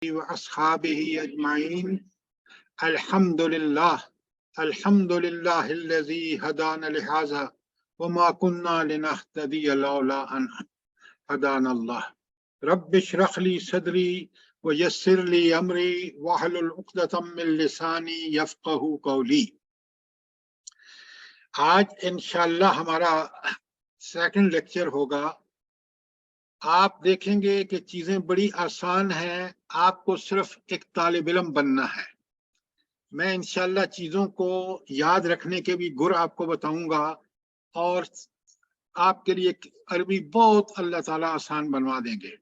وأصحابه أجمعين. الحمد لله الذي هدانا لهذا وما كنا لنهتدي لولا أن هدانا الله. رب اشرح لي صدري ويسر لي أمري واحلل عقدة من لساني يفقهوا قولي. آج انشاءاللہ ہمارا سیکنڈ لیکچر ہوگا. آپ دیکھیں گے کہ چیزیں بڑی آسان ہیں، آپ کو صرف ایک طالب علم بننا ہے. میں انشاءاللہ چیزوں کو یاد رکھنے کے بھی گر آپ کو بتاؤں گا، اور آپ کے لیے عربی بہت اللہ تعالیٰ آسان بنوا دیں گے.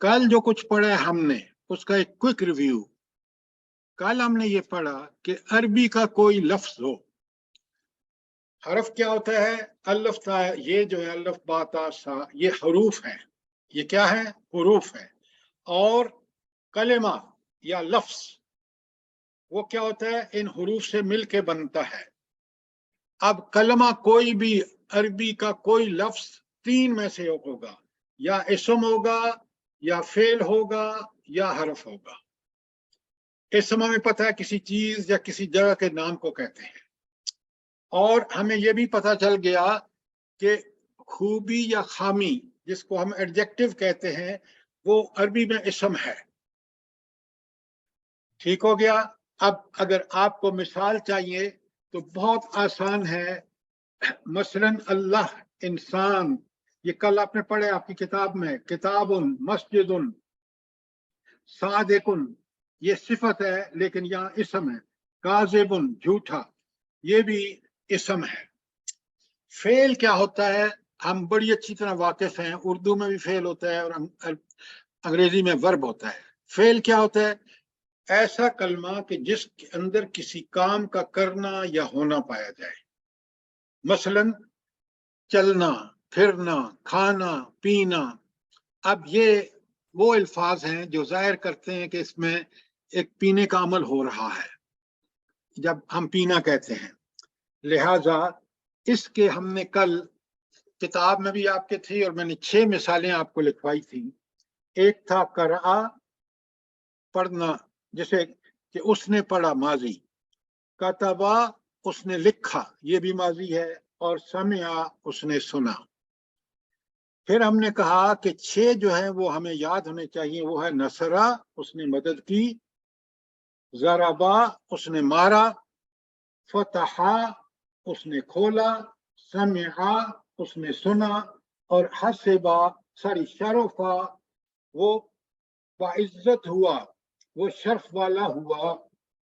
کل جو کچھ پڑھا ہے ہم نے اس کا ایک کوئک ریویو. کل ہم نے یہ پڑھا کہ عربی کا کوئی لفظ ہو، حرف کیا ہوتا ہے؟ الف تا، یہ جو ہے الف با تا سا، یہ حروف ہیں. یہ کیا ہے؟ حروف ہیں. اور کلمہ یا لفظ وہ کیا ہوتا ہے؟ ان حروف سے مل کے بنتا ہے. اب کلمہ کوئی بھی عربی کا کوئی لفظ تین میں سے ہوگا، یا اسم ہوگا یا فعل ہوگا یا حرف ہوگا. اسم ہمیں پتہ ہے کسی چیز یا کسی جگہ کے نام کو کہتے ہیں. اور ہمیں یہ بھی پتہ چل گیا کہ خوبی یا خامی جس کو ہم ایڈجیکٹو کہتے ہیں وہ عربی میں اسم ہے. ٹھیک ہو گیا. اب اگر آپ کو مثال چاہیے تو بہت آسان ہے. مثلا اللہ، انسان، یہ کل آپ نے پڑھے آپ کی کتاب میں، کتاب مسجد صادق، یہ صفت ہے لیکن یہاں اسم ہے. کاذب، جھوٹا، یہ بھی اسم ہے. فعل کیا ہوتا ہے ہم بڑی اچھی طرح واقف ہیں، اردو میں بھی فعل ہوتا ہے اور انگریزی میں ورب ہوتا ہے. فعل کیا ہوتا ہے؟ ایسا کلمہ کہ جس کے اندر کسی کام کا کرنا یا ہونا پایا جائے. مثلا چلنا، پھرنا، کھانا، پینا. اب یہ وہ الفاظ ہیں جو ظاہر کرتے ہیں کہ اس میں ایک پینے کا عمل ہو رہا ہے جب ہم پینا کہتے ہیں. لہذا اس کے ہم نے کل کتاب میں بھی آپ کے تھی اور میں نے 6 مثالیں آپ کو لکھوائی تھی. ایک تھا قرأ، پڑھنا، جیسے کہ اس نے پڑھا، ماضی. کتبا، اس نے لکھا، یہ بھی ماضی ہے. اور سمعا، اس نے سنا. پھر ہم نے کہا کہ 6 جو ہیں وہ ہمیں یاد ہونے چاہیے. وہ ہے نصرہ، اس نے مدد کی. ضربا، اس نے مارا. فتحا، اس نے کھولا. سمعا، اس نے سنا. اور حسبا، شرفا، وہ باعزت ہوا، وہ شرف والا ہوا.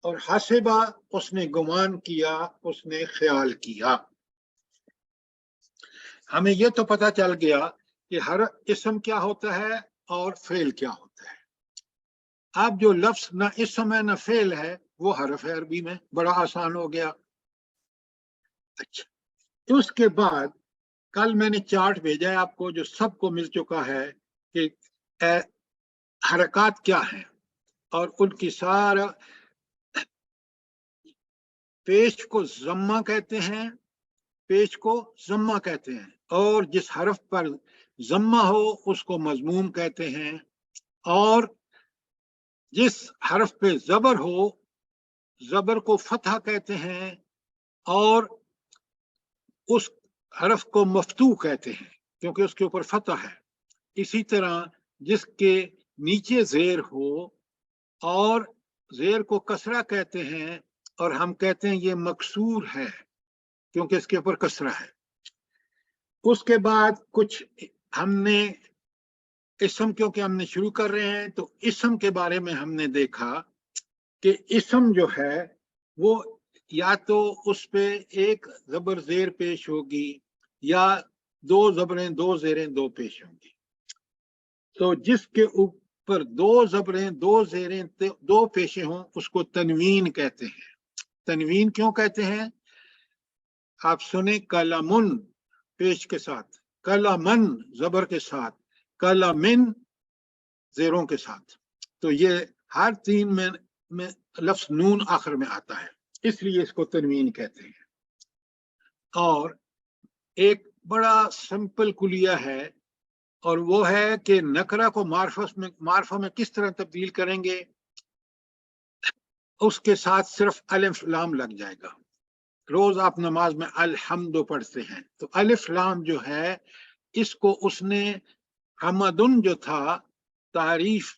اور حسبا، اس نے گمان کیا، اس نے خیال کیا. ہمیں یہ تو پتہ چل گیا کہ ہر اسم کیا ہوتا ہے اور فعل کیا ہوتا ہے. اب جو لفظ نہ اسم ہے نہ فعل ہے وہ حرف ہے عربی میں. بڑا آسان ہو گیا. اچھا، اس کے بعد کل میں نے چارٹ بھیجا ہے آپ کو جو سب کو مل چکا ہے کہ حرکات کیا ہیں اور ان کی سارا. پیش کو ضمہ کہتے ہیں، پیش کو ضمہ کہتے ہیں، اور جس حرف پر ضمہ ہو اس کو مضموم کہتے ہیں. اور جس حرف پہ زبر ہو زبر کو فتحہ کہتے ہیں، اور اس حرف کو مفتوح کہتے ہیں کیونکہ اس کے اوپر فتح ہے. اسی طرح جس کے نیچے زیر ہو اور زیر کو کسرہ کہتے ہیں، اور ہم کہتے ہیں یہ مکسور ہے کیونکہ اس کے اوپر کسرہ ہے. اس کے بعد کچھ ہم نے اسم، کیونکہ ہم نے شروع کر رہے ہیں تو اسم کے بارے میں ہم نے دیکھا کہ اسم جو ہے وہ یا تو اس پہ ایک زبر زیر پیش ہوگی یا 2 زبریں 2 زیریں 2 پیش ہوں گی. تو جس کے اوپر 2 زبریں 2 زیریں 2 پیشیں ہوں اس کو تنوین کہتے ہیں. تنوین کیوں کہتے ہیں؟ آپ سنیں، کلمن پیش کے ساتھ، کلمن زبر کے ساتھ، کلمن زیروں کے ساتھ. تو یہ ہر 3 میں لفظ نون آخر میں آتا ہے، اس لیے اس کو تنوین کہتے ہیں. اور ایک بڑا سمپل کلیہ ہے اور وہ ہے کہ نکرہ کو معرفہ میں کس طرح تبدیل کریں گے. اس کے ساتھ صرف الف لام لگ جائے گا. روز آپ نماز میں الحمد پڑھتے ہیں تو الف لام جو ہے اس کو اس نے حمدن جو تھا تعریف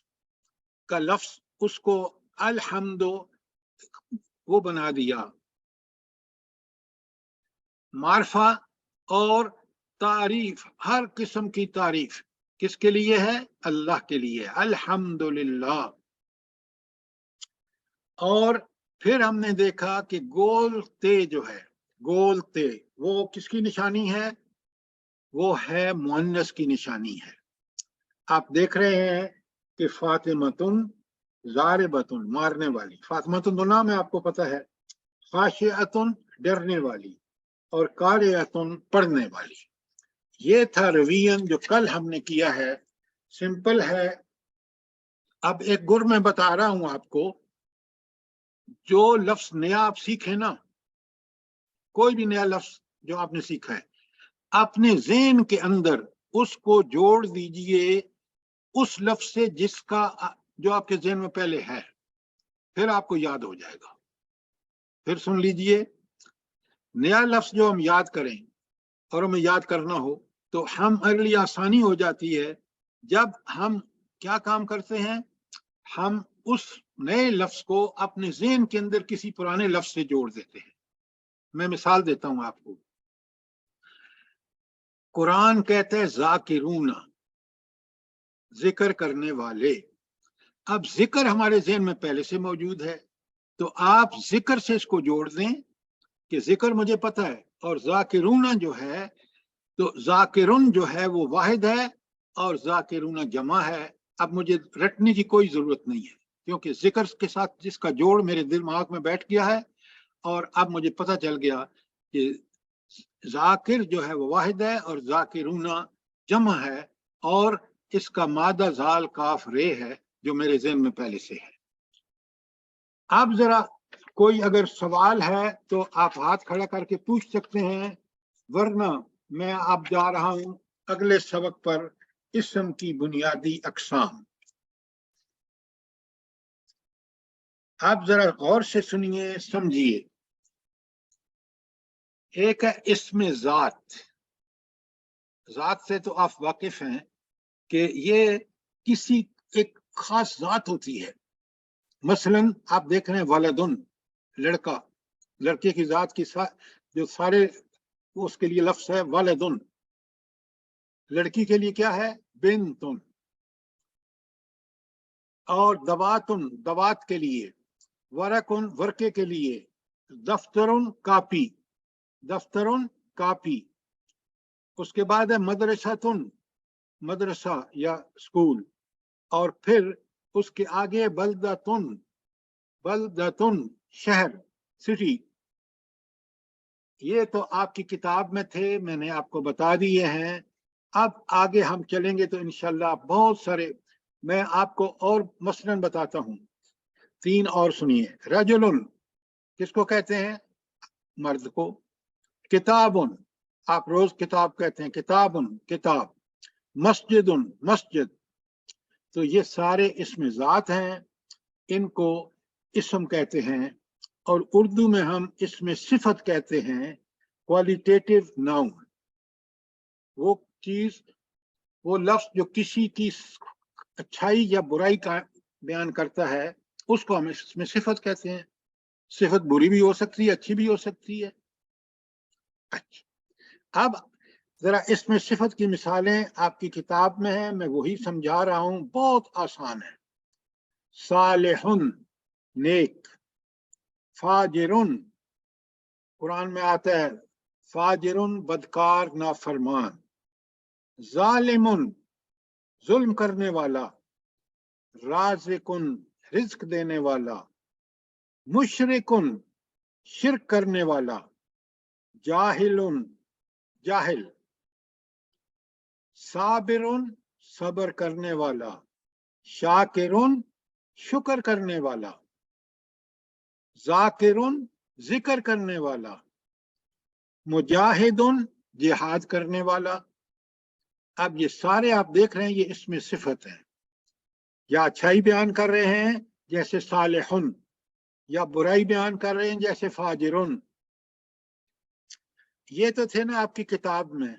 کا لفظ اس کو الحمد وہ بنا دیا معرفہ. اور تعریف ہر قسم کی تعریف کس کے لیے ہے؟ اللہ کے لیے. الحمدللہ. اور پھر ہم نے دیکھا کہ گول تے جو ہے گول تے وہ کس کی نشانی ہے؟ وہ ہے مؤنث کی نشانی ہے. آپ دیکھ رہے ہیں کہ فاطمتن ضاربتن مارنے والی. فاطمتن تو نام ہے آپ کو پتہ ہے. خاشعتن ڈرنے والی اور قارئتن پڑھنے والی. یہ تھا روین جو کل ہم نے کیا ہے. سمپل ہے. اب ایک گر میں بتا رہا ہوں آپ کو. جو لفظ نیا آپ سیکھیں نا کوئی بھی نیا لفظ جو آپ نے سیکھا ہے اپنے ذہن کے اندر اس کو جوڑ دیجئے اس لفظ سے جس کا جو آپ کے ذہن میں پہلے ہے پھر آپ کو یاد ہو جائے گا. پھر سن لیجئے نیا لفظ جو ہم یاد کریں اور ہمیں یاد کرنا ہو تو ہمارے لیے آسانی ہو جاتی ہے جب ہم کیا کام کرتے ہیں. ہم اس نئے لفظ کو اپنے ذہن کے اندر کسی پرانے لفظ سے جوڑ دیتے ہیں. میں مثال دیتا ہوں آپ کو. قرآن کہتے ہیں ذاکرون ذکر کرنے والے. اب ذکر ہمارے ذہن میں پہلے سے موجود ہے تو آپ ذکر سے اس کو جوڑ دیں کہ ذکر مجھے پتہ ہے. اور ذاکرون جو ہے تو ذاکرون جو ہے وہ واحد ہے اور ذاکرون جمع ہے. اب مجھے رٹنے کی کوئی ضرورت نہیں ہے کیونکہ ذکر کے ساتھ جس کا جوڑ میرے دماغ میں بیٹھ گیا ہے اور اب مجھے پتہ چل گیا کہ ذاکر جو ہے وہ واحد ہے اور ذاکرون جمع ہے اور اس کا مادہ ذال کاف رے ہے جو میرے ذہن میں پہلے سے ہے. اب ذرا کوئی اگر سوال ہے تو آپ ہاتھ کھڑا کر کے پوچھ سکتے ہیں ورنہ میں اب جا رہا ہوں اگلے سبق پر اسم کی بنیادی اقسام. آپ ذرا غور سے سنیے سمجھیے. ایک ہے اسم ذات. ذات سے تو آپ واقف ہیں کہ یہ کسی ایک خاص ذات ہوتی ہے. مثلا آپ دیکھ رہے ہیں ولدن لڑکا. لڑکے کی ذات کی جو سارے اس کے لیے لفظ ہے ولدن. لڑکی کے لیے کیا ہے؟ بنتن. اور دواتن دوات کے لیے. ورقن ورقے کے لیے. دفترن کاپی. دفترن کاپی. اس کے بعد ہے مدرسۃن مدرسہ یا اسکول. اور پھر اس کے آگے بلدتن بلدتن شہر سٹی. یہ تو آپ کی کتاب میں تھے میں نے آپ کو بتا دیے ہیں. اب آگے ہم چلیں گے تو انشاءاللہ بہت سارے میں آپ کو اور مثلاً بتاتا ہوں. 3 اور سنیے. رجلن کس کو کہتے ہیں؟ مرد کو. کتابن آپ روز کتاب کہتے ہیں کتابن کتاب. مسجدن مسجد. تو یہ سارے اسم ذات ہیں ان کو اسم کہتے ہیں. اور اردو میں ہم اسم صفت کہتے ہیں کوالیٹیٹیو ناؤن. وہ چیز وہ لفظ جو کسی کی اچھائی یا برائی کا بیان کرتا ہے اس کو ہم اس میں صفت کہتے ہیں. صفت بری بھی ہو سکتی ہے اچھی بھی ہو سکتی ہے. اب ذرا اس میں صفت کی مثالیں آپ کی کتاب میں ہیں میں وہی سمجھا رہا ہوں. بہت آسان ہے. صالحن نیک. فاجرن قرآن میں آتا ہے فاجرن بدکار نافرمان. ظالمن ظلم کرنے والا. رازقن رزق دینے والا. مشرکن شرک کرنے والا. جاہلن جاہل. صابرن صبر کرنے والا. شاکرن شکر کرنے والا. ذاکرن ذکر کرنے والا. مجاہدن جہاد کرنے والا. अब ये सारे आप देख रहे हैं, ये इसमें सिफत है, या अच्छाई बयान कर रहे हैं जैसे सालिहुन, या बुराई बयान कर रहे हैं जैसे फाजिरुन। ये तो थे ना आपकी किताब में।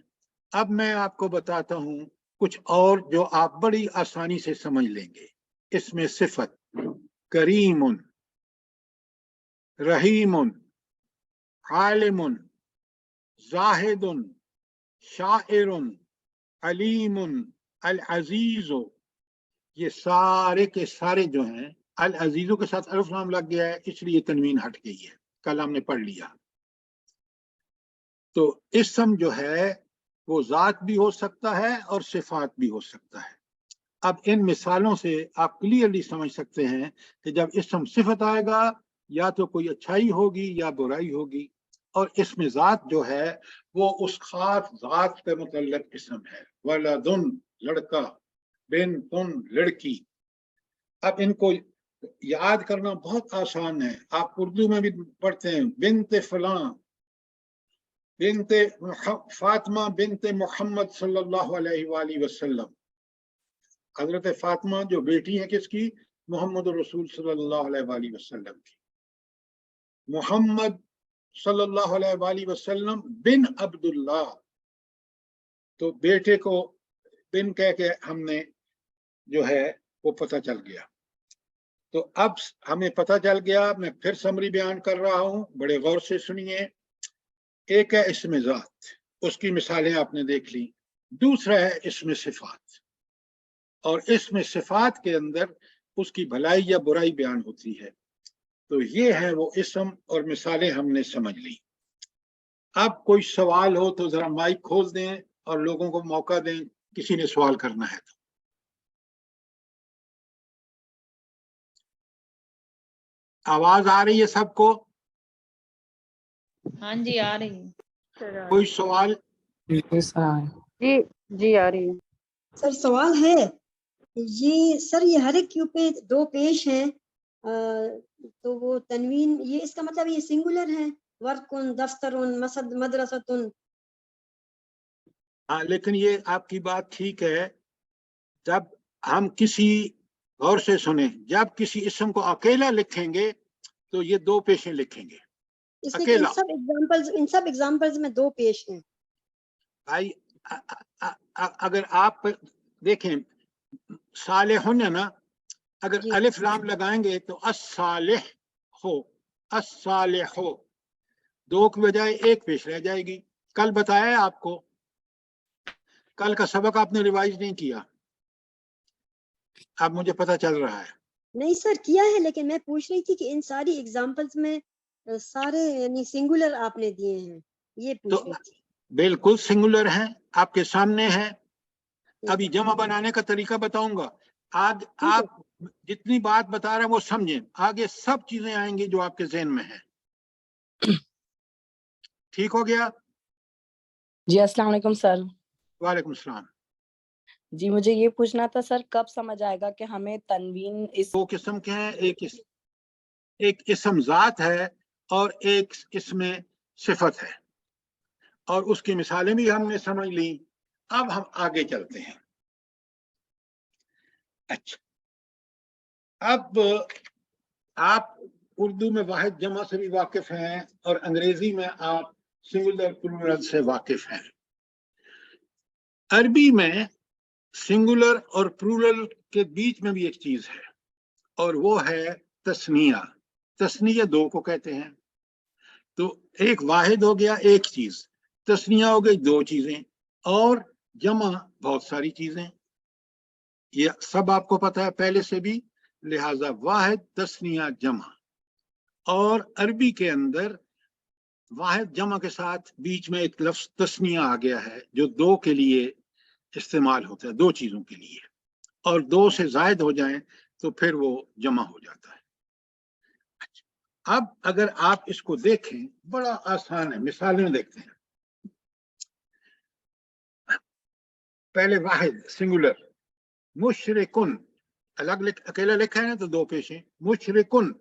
अब मैं आपको बताता हूं कुछ और जो आप बड़ी आसानी से समझ लेंगे। इसमें सिफत करीमुन, रहीमुन, आलिमुन, जाहिदुन, शाइरुन, अलीमुन, अल अजीजो, ये सारे के सारे जो हैं, अल अजीजों के साथ अलिफ लाम लग गया है इसलिए तनवीन हट गई है, कल हमने पढ़ लिया। तो इसम जो है वो जात भी हो सकता है और सिफात भी हो सकता है। अब इन मिसालों से आप क्लियरली समझ सकते हैं कि जब इसम सिफत आएगा या तो कोई अच्छाई होगी या बुराई होगी, और इसमें जात जो है वो उस खास जात पे मुतल्लक इसम है। वलदुन लड़का, बिन्तुन लड़की। अब इनको याद करना बहुत आसान है, आप उर्दू में भी पढ़ते हैं, बिन्ते फलां, बिन्ते फातिमा बिन्ते मोहम्मद सल्लल्लाहु अलैहि वसल्लम। हजरत फातिमा जो बेटी है किसकी? मोहम्मद रसूल सल्लल्लाहु अलैहि वसल्लम की। मोहम्मद सल्लल्लाहु अलैहि वसल्लम बिन अब्दुल्लाह, तो बेटे को बिन कह के हमने जो है वो पता चल गया। तो अब हमें पता चल गया, मैं फिर समरी बयान कर रहा हूं, बड़े गौर से सुनिए। एक है इसमें जात, उसकी मिसालें आपने देख ली। दूसरा है इसमें सिफात, और इसमें सिफात के अंदर उसकी भलाई या बुराई बयान होती है। तो ये है वो इसम, और मिसालें हमने समझ ली। अब कोई सवाल हो तो जरा माइक खोल दें और लोगों को मौका दें, किसी ने सवाल करना है तो। आवाज आ रही है सबको? हाँ जी आ रही है। कोई सवाल? जी जी आ रही है। सर सवाल है, ये सर ये हर एक क्यू पे दो पेश हैं, तो वो तनवीन, ये इसका मतलब ये सिंगुलर है? वर्कुन, दफ्तरुन, मसद, मदरसतुन। हाँ, लेकिन ये आपकी बात ठीक है। जब हम किसी, गौर से सुने, जब किसी इसम को अकेला लिखेंगे तो ये दो पेशें लिखेंगे इसलिए अकेला। इन सब एग्जांपल्स में दो पेश हैं भाई अगर आप देखें सालेहुन है ना, अगर जी। अलिफ लाम लगाएंगे तो अस्सालिह हो, अस्सालिह हो, दो की बजाय एक पेश रह जाएगी। कल बताया है आपको, कल का सबक आपने रिवाइज नहीं किया, अब मुझे पता चल रहा है। नहीं सर किया है, लेकिन मैं पूछ रही थी कि इन सारी एग्जांपल्स में सारे यानी सिंगुलर आपने दिए हैं, ये पूछ तो रही थी। बिल्कुल सिंगुलर है, आपके सामने है। अभी जमा बनाने का तरीका बताऊंगा। आज आप जितनी बात बता रहे हैं वो समझें, आगे सब चीजें आएंगी जो आपके ज़हन में है। ठीक हो गया? जी अस्सलाम वालेकुम सर। वालेकुम सलाम। जी मुझे ये पूछना था सर, कब समझ आएगा कि हमें तनवीन इस दो किस्म के हैं, एक इसम जात है और एक इसमें सिफत है, और उसकी मिसालें भी हमने समझ ली। अब हम आगे चलते हैं। अच्छा, अब आप उर्दू में वाहिद जमा से भी वाकिफ हैं और अंग्रेजी में आप सिंगुलर प्लूरल से वाकिफ हैं। अरबी में सिंगुलर और प्लूरल के बीच में भी एक चीज है, और वो है तस्निया। तस्निया दो को कहते हैं। तो एक वाहिद हो गया एक चीज, तस्निया हो गई दो चीजें, और जमा बहुत सारी चीजें। ये सब आपको पता है पहले से भी, लिहाजा वाहिद, तस्निया, जमा। और अरबी के अंदर वाहिद जमा के साथ बीच में एक लफ्ज तस्निया आ गया है जो दो के लिए इस्तेमाल होता है, दो चीजों के लिए, और दो से जायद हो जाएं तो फिर वो जमा हो जाता है। अब अगर आप इसको देखें, बड़ा आसान है, मिसालें देखते हैं। पहले वाहिद सिंगुलर, मुशरिकुन, अकेला लिखा है ना तो दो पेशें। मुशरिकुन,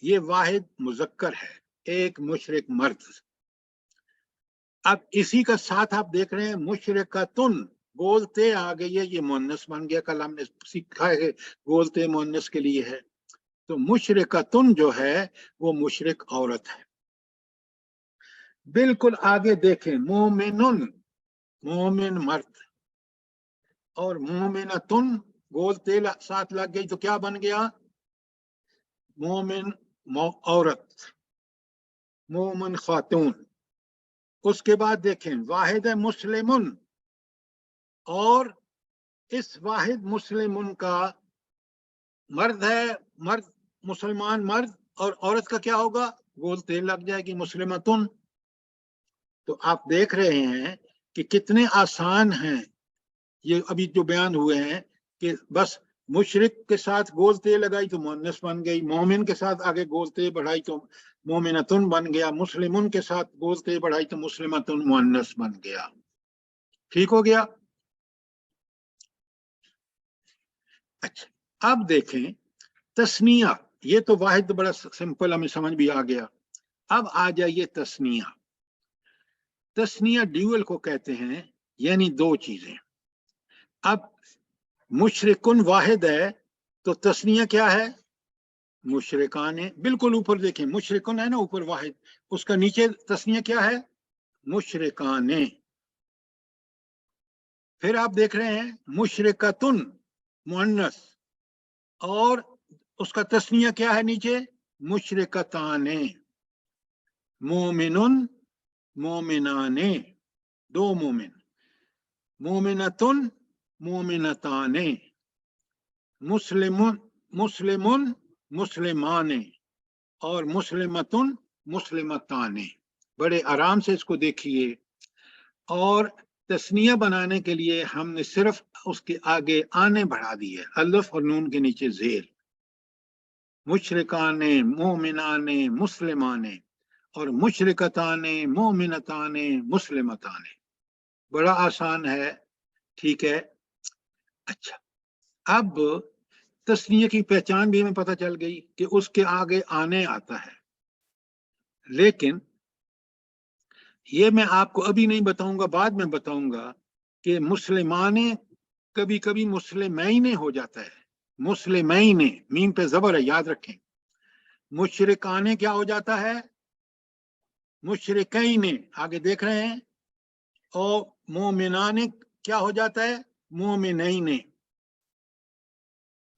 ये वाहिद मुजक्कर है, एक मुशरिक मर्द। अब इसी का साथ आप देख रहे हैं मुशरिकतुन, गोलते आ गई है, ये मुअन्नस बन गया, कल हमने सीखा है गोलते मुअन्नस के लिए है। तो मुशरिकतुन जो है वो मुशरिक औरत है। बिल्कुल आगे देखें, मोमिनुन मोमिन मर्द, और मोमिनतुन गोलते साथ लग गई तो क्या बन गया, मोमिन औरत, मोमिन खातून। उसके बाद देखें वाहिद मुस्लिमुन, और इस वाहिद मुस्लिमुन का मर्द है, मर्द मुसलमान मर्द, और औरत का क्या होगा, गोलते लग जाएगी मुस्लिमतुन। तो आप देख रहे हैं कि कितने आसान हैं ये अभी जो बयान हुए हैं, कि बस मुशरिक के साथ गोलते लगाई तो मुअन्नस बन गई, मोमिन के साथ आगे गोलते बढ़ाई तो मोमिनतुन बन गया, मुस्लिमुन के साथ गोलते बढ़ाई तो मुस्लिमतुन मुअन्नस बन गया। ठीक हो गया। अच्छा, अब देखें तस्निया, ये तो वाहिद बड़ा सिंपल हमें समझ भी आ गया। अब आ जाइए तस्निया। तस्निया ड्यूअल को कहते हैं, यानी दो चीजें। अब मुशरिकुन वाहिद है तो तस्निया क्या है, मुशरिकाने। बिल्कुल ऊपर देखें, मुशरिकुन है ना ऊपर वाहिद, उसका नीचे तस्निया क्या है, मुशरिकाने। फिर आप देख रहे हैं मुशरिकतुन मुअन्नस, और उसका तस्निया क्या है नीचे, मुशरिकताने। मोमिनुन मोमिनाने, दो मोमिन। मोमिनतुन मोमिनताने। मुस्लिमुन मुस्लिमुन मुस्लिमाने, और मुस्लिमतुन मुस्लिमताने। बड़े आराम से इसको देखिए। और तस्निया बनाने के लिए हमने सिर्फ उसके आगे आने बढ़ा दी है, अलिफ और नून के नीचे जेर। मुशरिकाने मोमिनाने मुस्लिमाने, और मुशरिकताने मोमिनताने मुस्लिमताने। बड़ा आसान है, ठीक है। अच्छा, अब तस्निया की पहचान भी हमें पता चल गई कि उसके आगे आने आता है, लेकिन ये मैं आपको अभी नहीं बताऊंगा, बाद में बताऊंगा कि मुस्लिमाने कभी कभी मुस्लिमैने हो जाता है। मुस्लिमैने, मीम पे जबर है, याद रखें। मुशरिकाने क्या हो जाता है, मुशरिकैने, आगे देख रहे हैं। और मोमिनाने क्या हो जाता है, मोमिनैने।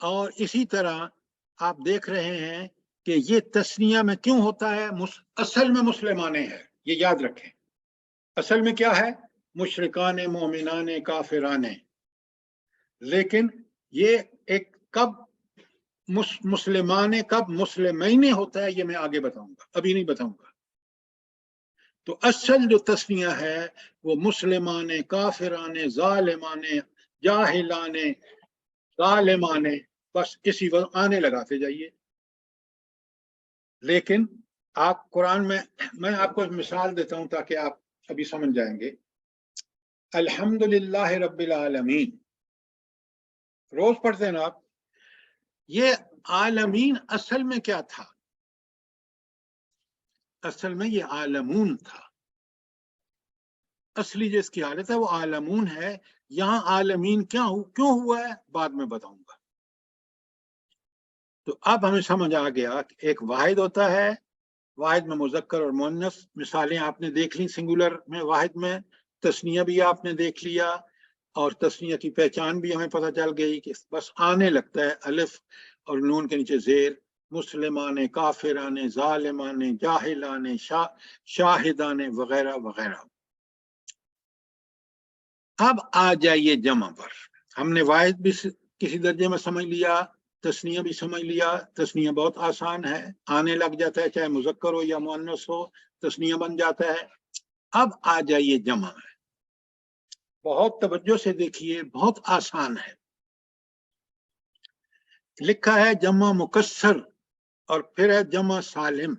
और इसी तरह आप देख रहे हैं कि ये तस्निया में क्यों होता है, असल में मुस्लिमाने है, ये याद रखें। असल में क्या है, मुशरिकाने मोमिनाने काफिराने। लेकिन ये एक कब मुस्लिमाने कब मुस्लिमैने होता है, ये मैं आगे बताऊंगा, अभी नहीं बताऊंगा। तो असल जो तस्निया है वो मुस्लिमाने काफिराने जालिमाने जाहिलाने जालिमाने, बस इसी वक्त आने लगाते जाइए। लेकिन आप कुरान में, मैं आपको मिसाल देता हूं ताकि आप अभी समझ जाएंगे। अल्हम्दुलिल्लाह रब्बिल आलमीन, रोज पढ़ते हैं ना आप। ये आलमीन असल में क्या था, असल में ये आलमून था। असली जो इसकी हालत है वो आलमून है। यहां आलमीन क्यों हुआ है, बाद में बताऊंगा। तो अब हमें समझ आ गया कि एक वाहिद होता है, वाहिद में मुज़क्कर और मुअन्नस। मिसालें आपने देख ली, सिंगुलर में वाहिद में। तस्निया भी आपने देख लिया, और तस्निया की पहचान भी हमें पता चल गई कि बस आने लगता है, अलिफ और नून के नीचे जेर। मुस्लिमाने काफिराने जालिमाने जाहिलाने शाहिदाने वगैरह वगैरह। अब आ जाइए जमा पर। हमने वाहिद भी किसी दर्जे में समझ लिया, तस्निया भी समझ लिया। तस्निया बहुत आसान है, आने लग जाता है, चाहे मुज़क्कर हो या मुअन्नस हो, तस्निया बन जाता है। अब आ जाइए जमा में। बहुत तवज्जो से देखिए, बहुत आसान है। लिखा है जमा मुकस्सर, और फिर है जमा सालिम।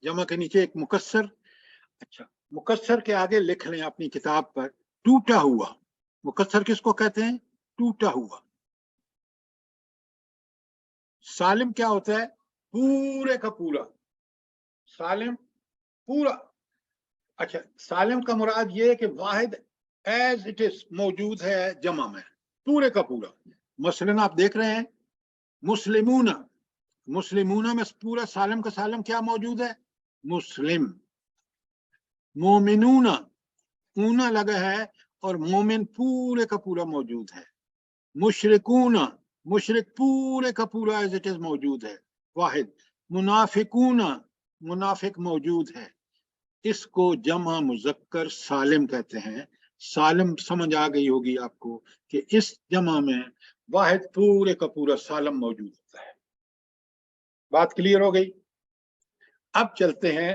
जमा के नीचे एक मुकस्सर। अच्छा, मुकस्सर के आगे लिख लें अपनी किताब पर, टूटा हुआ। मुकस्सर किसको कहते हैं, टूटा हुआ। सालिम क्या होता है, पूरे का पूरा। सालिम पूरा। अच्छा, सालिम का मुराद ये है कि वाहिद एज इट इज मौजूद है जमा में पूरे का पूरा। मसलन आप देख रहे हैं मुस्लिमूना, मुस्लिमूना में पूरा सालम का सालम क्या मौजूद है? मुस्लिम। मोमिनूना, ऊना लगा है और मोमिन पूरे का पूरा मौजूद है। मुशरिकूना, मुशरिक पूरे का पूरा एज इट इज मौजूद है, वाहिद। मुनाफिकूना, मुनाफिक मौजूद है। इसको जमा मुजक्कर सालिम कहते हैं। सालिम समझ आ गई होगी आपको कि इस जमा में वाहिद पूरे का पूरा सालम मौजूद होता है। बात क्लियर हो गई? अब चलते हैं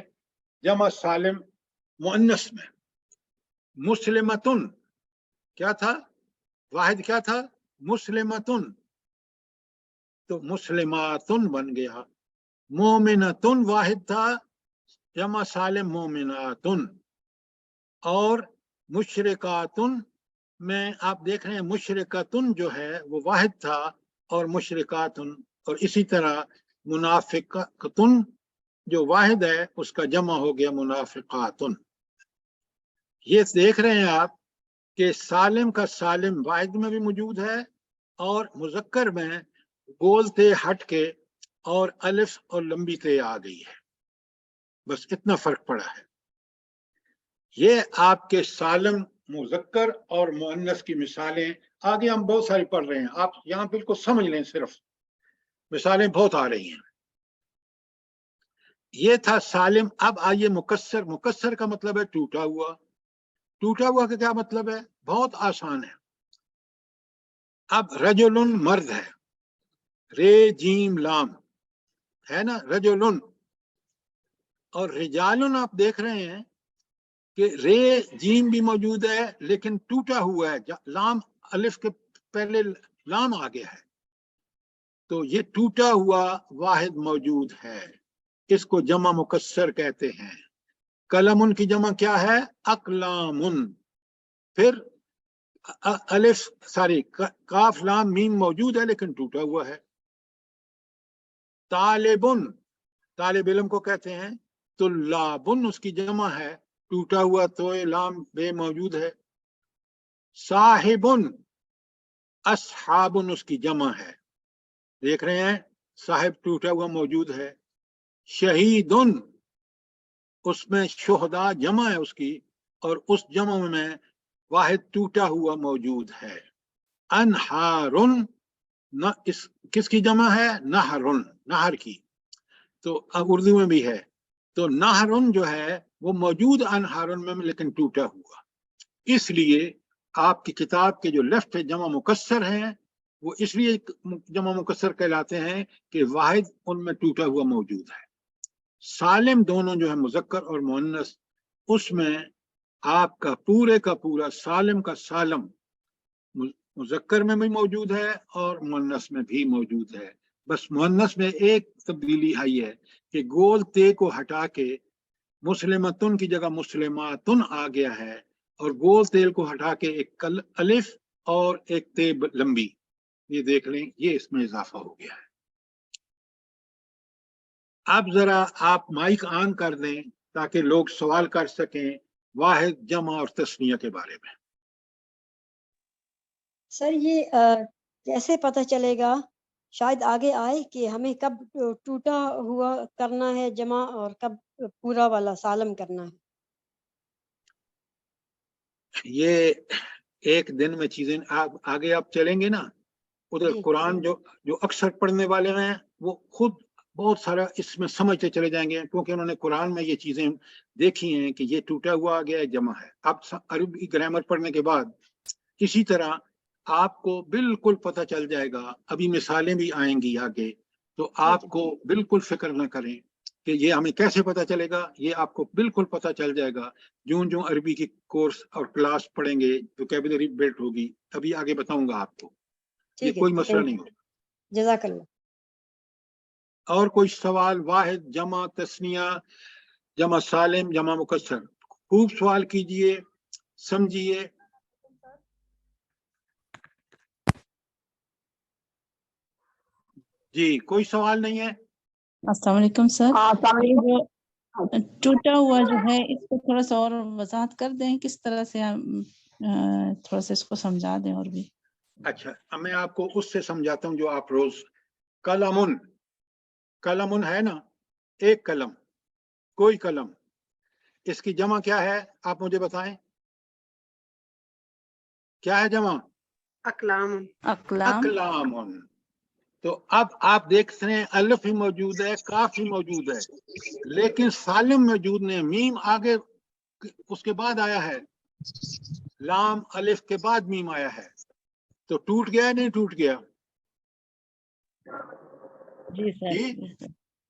जमा सालिम मुअन्नस में। मुस्लिमतुन क्या था? वाहिद क्या था? मुस्लिमतुन, तो मुस्लिमातुन बन गया। मोमिनतुन वाहिद था, जमा सालिम मोमिनातुन। और मुशरिकातुन में आप देख रहे हैं मुशरिकतुन जो है वो वाहिद था और मुशरिकातुन, और इसी तरह मुनाफिकतुन जो वाहिद है उसका जमा हो गया मुनाफिकातुन। ये देख रहे हैं आप कि सालिम का सालिम वाहिद में भी मौजूद है और मुजक्कर में गोल ते हट के और अलिफ और लंबी ते आ गई है, बस इतना फर्क पड़ा है। ये आपके सालिम मुजक्कर और मुअन्नस की मिसालें, आगे हम बहुत सारी पढ़ रहे हैं, आप यहां बिल्कुल समझ लें, सिर्फ मिसालें बहुत आ रही हैं। ये था सालिम। अब आइए मुकस्सर। मुकस्सर का मतलब है टूटा हुआ। टूटा हुआ का क्या मतलब है? बहुत आसान है। अब रजुलुन मर्द है, रे जीम लाम है ना, रजुलुन। और रिजालुन आप देख रहे हैं कि रे जीम भी मौजूद है लेकिन टूटा हुआ है, लाम अलिफ के पहले लाम आ गया है, तो ये टूटा हुआ वाहिद मौजूद है। इसको जमा मुकस्सर कहते हैं। कलमुन की जमा क्या है? अकलामुन। फिर अलिफ सॉरी काफ लाम मीम मौजूद है लेकिन टूटा हुआ है। तालिबुन, तालिब इल्म को कहते हैं। तुल्लाबुन उसकी जमा है, टूटा हुआ तो लाम बे मौजूद है। साहिबुन, असहाबुन उसकी जमा है, देख रहे हैं साहिब टूटा हुआ मौजूद है। शहीदुन, उसमें शुहदा जमा है उसकी और उस जमा में वाहिद टूटा हुआ मौजूद है। अनहारुन, न इस किसकी जमा है? नहरुन, नहर की। तो अब उर्दू में भी है, तो नहरुन जो है वो मौजूद अनहारुन में लेकिन टूटा हुआ। इसलिए आपकी किताब के जो लेफ्ट है जमा मुकस्सर हैं, वो इसलिए जमा मुकस्सर कहलाते हैं कि वाहिद उनमें टूटा हुआ मौजूद है। सालिम दोनों जो है मुजक्कर और मुअन्नस, उसमें आपका पूरे का पूरा सालिम का सालम मुजक्कर में भी मौजूद है और मुअन्नस में भी मौजूद है। बस मुअन्नस में एक तब्दीली आई है कि गोल ते को हटा के मुस्लिमतुन की जगह मुस्लिमातुन आ गया है और गोल तेल को हटा के एक अलिफ और एक ते लंबी, ये देख लें, ये इसमें इजाफा हो गया है। अब जरा आप माइक ऑन कर दें ताकि लोग सवाल कर सकें वाहिद, जमा और तस्निया के बारे में। सर ये कैसे पता चलेगा, शायद आगे आए, कि हमें कब टूटा हुआ करना है जमा और कब पूरा वाला सालम करना है? ये एक दिन में चीजें आप आगे आप चलेंगे ना, उधर जी। कुरान जो अक्सर पढ़ने वाले हैं वो खुद बहुत सारा इसमें समझते चले जाएंगे, क्योंकि उन्होंने कुरान में ये चीजें देखी हैं कि ये टूटा हुआ आ गया है, जमा है। अब अरबी ग्रामर पढ़ने के बाद इसी तरह आपको बिल्कुल पता चल जाएगा। अभी मिसालें भी आएंगी आगे, तो आपको बिल्कुल फिक्र ना करें कि ये हमें कैसे पता चलेगा, ये आपको बिल्कुल पता चल जाएगा। जो जो अरबी की कोर्स और क्लास पढ़ेंगे, वोकैबुलरी बिल्ड होगी, अभी आगे बताऊंगा आपको, ये कोई मसला नहीं होगा। जज़ाकल्लाह। और कोई सवाल? वाहिद, जमा, तस्निया, जमा सालिम, जमा मुकस्सर, खूब सवाल कीजिए, समझिए। जी, कोई सवाल नहीं है? अस्सलाम वालेकुम सर। जो टूटा हुआ जो है इसको थोड़ा सा और वजाहत कर दें, किस तरह से हम थोड़ा सा इसको समझा दें और भी। अच्छा, अब मैं आपको उससे समझाता हूँ जो आप रोज, कलमुन, कलमुन है ना, एक कलम, कोई कलम, इसकी जमा क्या है आप मुझे बताएं, क्या है जमा? अकलाम। अकलाम। अकलामुन। तो अब आप देख रहे हैं अलिफ ही मौजूद है, काफ ही मौजूद है, लेकिन सालिम मौजूद नहीं, मीम आगे उसके बाद आया है, लाम अलिफ के बाद मीम आया है, तो टूट गया नहीं टूट गया? जी सर। जी,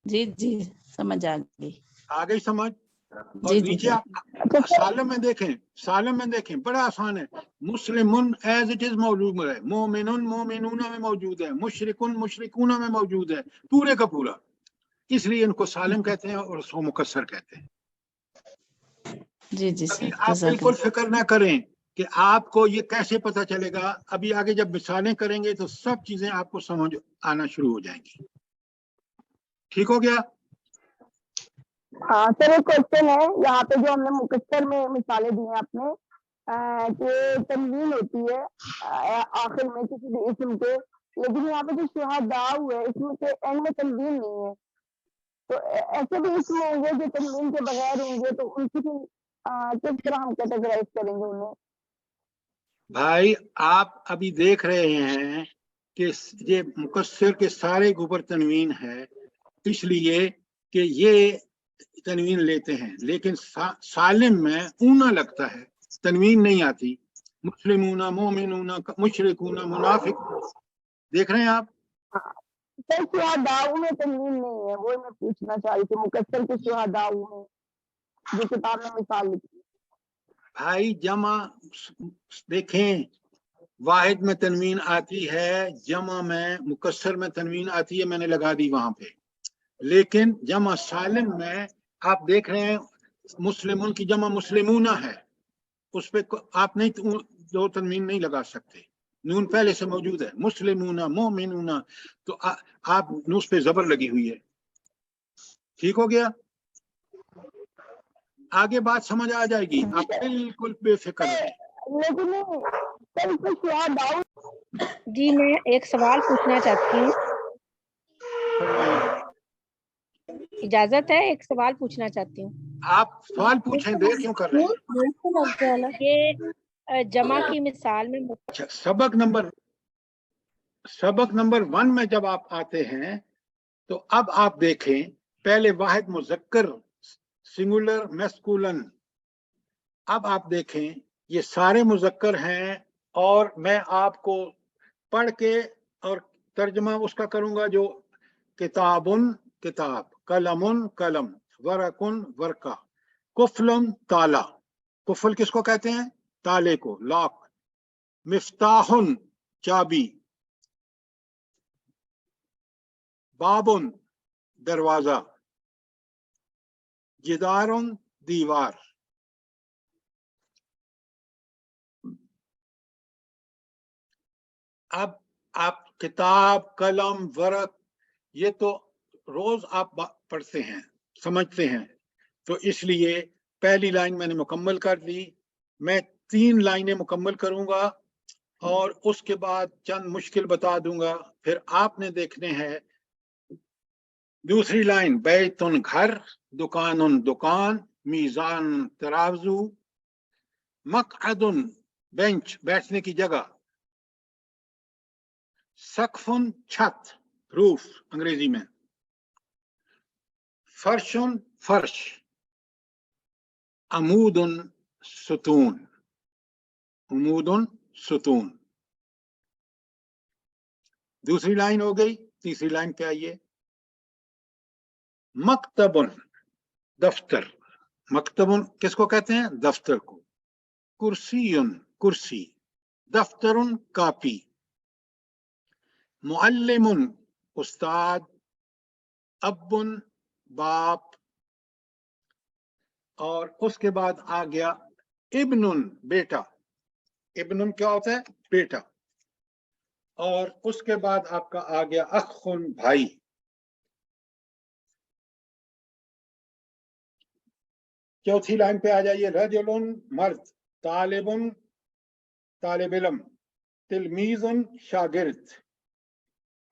जी जी समझ आ गई। आ गई समझ? और जी जी नीचे जी। आप सालम में देखें, सालम में देखें, बड़ा आसान है, मुस्लिमुन एज इट इज मौजूद है, मोमिनुन मोमिनूना में मौजूद है, मुशरिकुन मुशरिकूना में मौजूद है, पूरे का पूरा, इसलिए इनको सालिम कहते हैं और उसको मुकस्सर कहते हैं। जी जी अभी सर, आप जज़ाक बिल्कुल अल्लाह। फिक्र ना करें कि आपको ये कैसे पता चलेगा, अभी आगे जब मिसालें करेंगे तो सब चीजें आपको समझ आना शुरू हो जाएंगी। ठीक हो गया? हाँ सर, एक क्वेश्चन है यहाँ पे जो हमने मुकस्सर में मिसालें दी हैं आपने, कि तनवीन होती है आखिर में किसी भी इस्म के, लेकिन यहाँ पे जो शुहदा है इसमें के एंड में तनवीन नहीं है, तो ऐसे भी इस्म होंगे जो तनवीन के बगैर होंगे, तो उनकी भी किस तरह हम कैटेगराइज करेंगे उन्हें? भाई आप अभी देख रहे हैं कि ये मुकस्सर के सारे के ऊपर तनवीन है, इसलिए कि ये तनवीन लेते हैं, लेकिन सालिम में ऊना लगता है, तनवीन नहीं आती, मुस्लिमूना मोमिनूना मुशरिकूना मुनाफिक, देख रहे हैं आप? सर शुहदाऊ में तनवीन नहीं है, वो मैं पूछना चाह रही थी, मुकस्सर के शुहदाऊ में जो किताब में मिसाल लिखी। भाई जमा देखें, वाहिद में तनवीन आती है, जमा में मुकस्सर में तनवीन आती है, मैंने लगा दी वहां पे, लेकिन जमा सालिम में आप देख रहे हैं मुस्लिमुन की जमा मुस्लिमूना है, उस पे आप नहीं दो तनवीन नहीं लगा सकते, नून पहले से मौजूद है, मुस्लिमूना मोमिनूना, तो आप उस पे जबर लगी हुई है। ठीक हो गया? आगे बात समझ आ जाएगी, आप बिल्कुल बेफिक्र रहें। लेकिन सर इसमें शुहदाऊ जी मैं एक सवाल पूछना चाहती हूँ, इजाजत है? एक सवाल पूछना चाहती हूँ। आप सवाल पूछें, देर क्यों कर रहे हैं? ये जमा की मिसाल में अच्छा, सबक नंबर 1 में जब आप आते हैं तो अब आप देखें, पहले वाहिद मुज़क्कर सिंगुलर मैस्कुलन, अब आप देखें ये सारे मुज़क्कर हैं, और मैं आपको पढ़ के और तर्जमा उसका करूंगा, जो किताबुन किताब, कलमुन कलम, वरकुन वरका, कुफलन ताला, कुफल किसको कहते हैं? ताले को, लॉक, मिफ्ताहुन चाबी, बाबुन दरवाजा, जिदारुन दीवार। अब आप किताब कलम वरक ये तो रोज आप पढ़ते हैं समझते हैं, तो इसलिए पहली लाइन मैंने मुकम्मल कर दी, मैं 3 लाइनें मुकम्मल करूंगा और उसके बाद चंद मुश्किल बता दूंगा, फिर आपने देखने हैं दूसरी लाइन, बैतुन घर, दुकानुन दुकान, मीजान तराजू, मकअदुन बेंच बैठने की जगह, सकफुन छत रूफ अंग्रेजी में, फर्शुन फर्श, अमूदुन सुतून, उमूदुन सुतून। दूसरी लाइन हो गई, तीसरी लाइन पे आइए, मकतबुन दफ्तर, मकतबुन किसको कहते हैं? दफ्तर को, कुर्सीयुन कुर्सी, दफ्तरुन कापी, मुअल्लिमुन उस्ताद, अब्बुन बाप, और उसके बाद आ गया इब्नुन बेटा, इब्नुन क्या होता है? बेटा, और उसके बाद आपका आ गया अखुन भाई। चौथी लाइन पे आ जाइए, रजुलुन मर्द, तालिबुन طالب علم, تلمیزن شاگرد,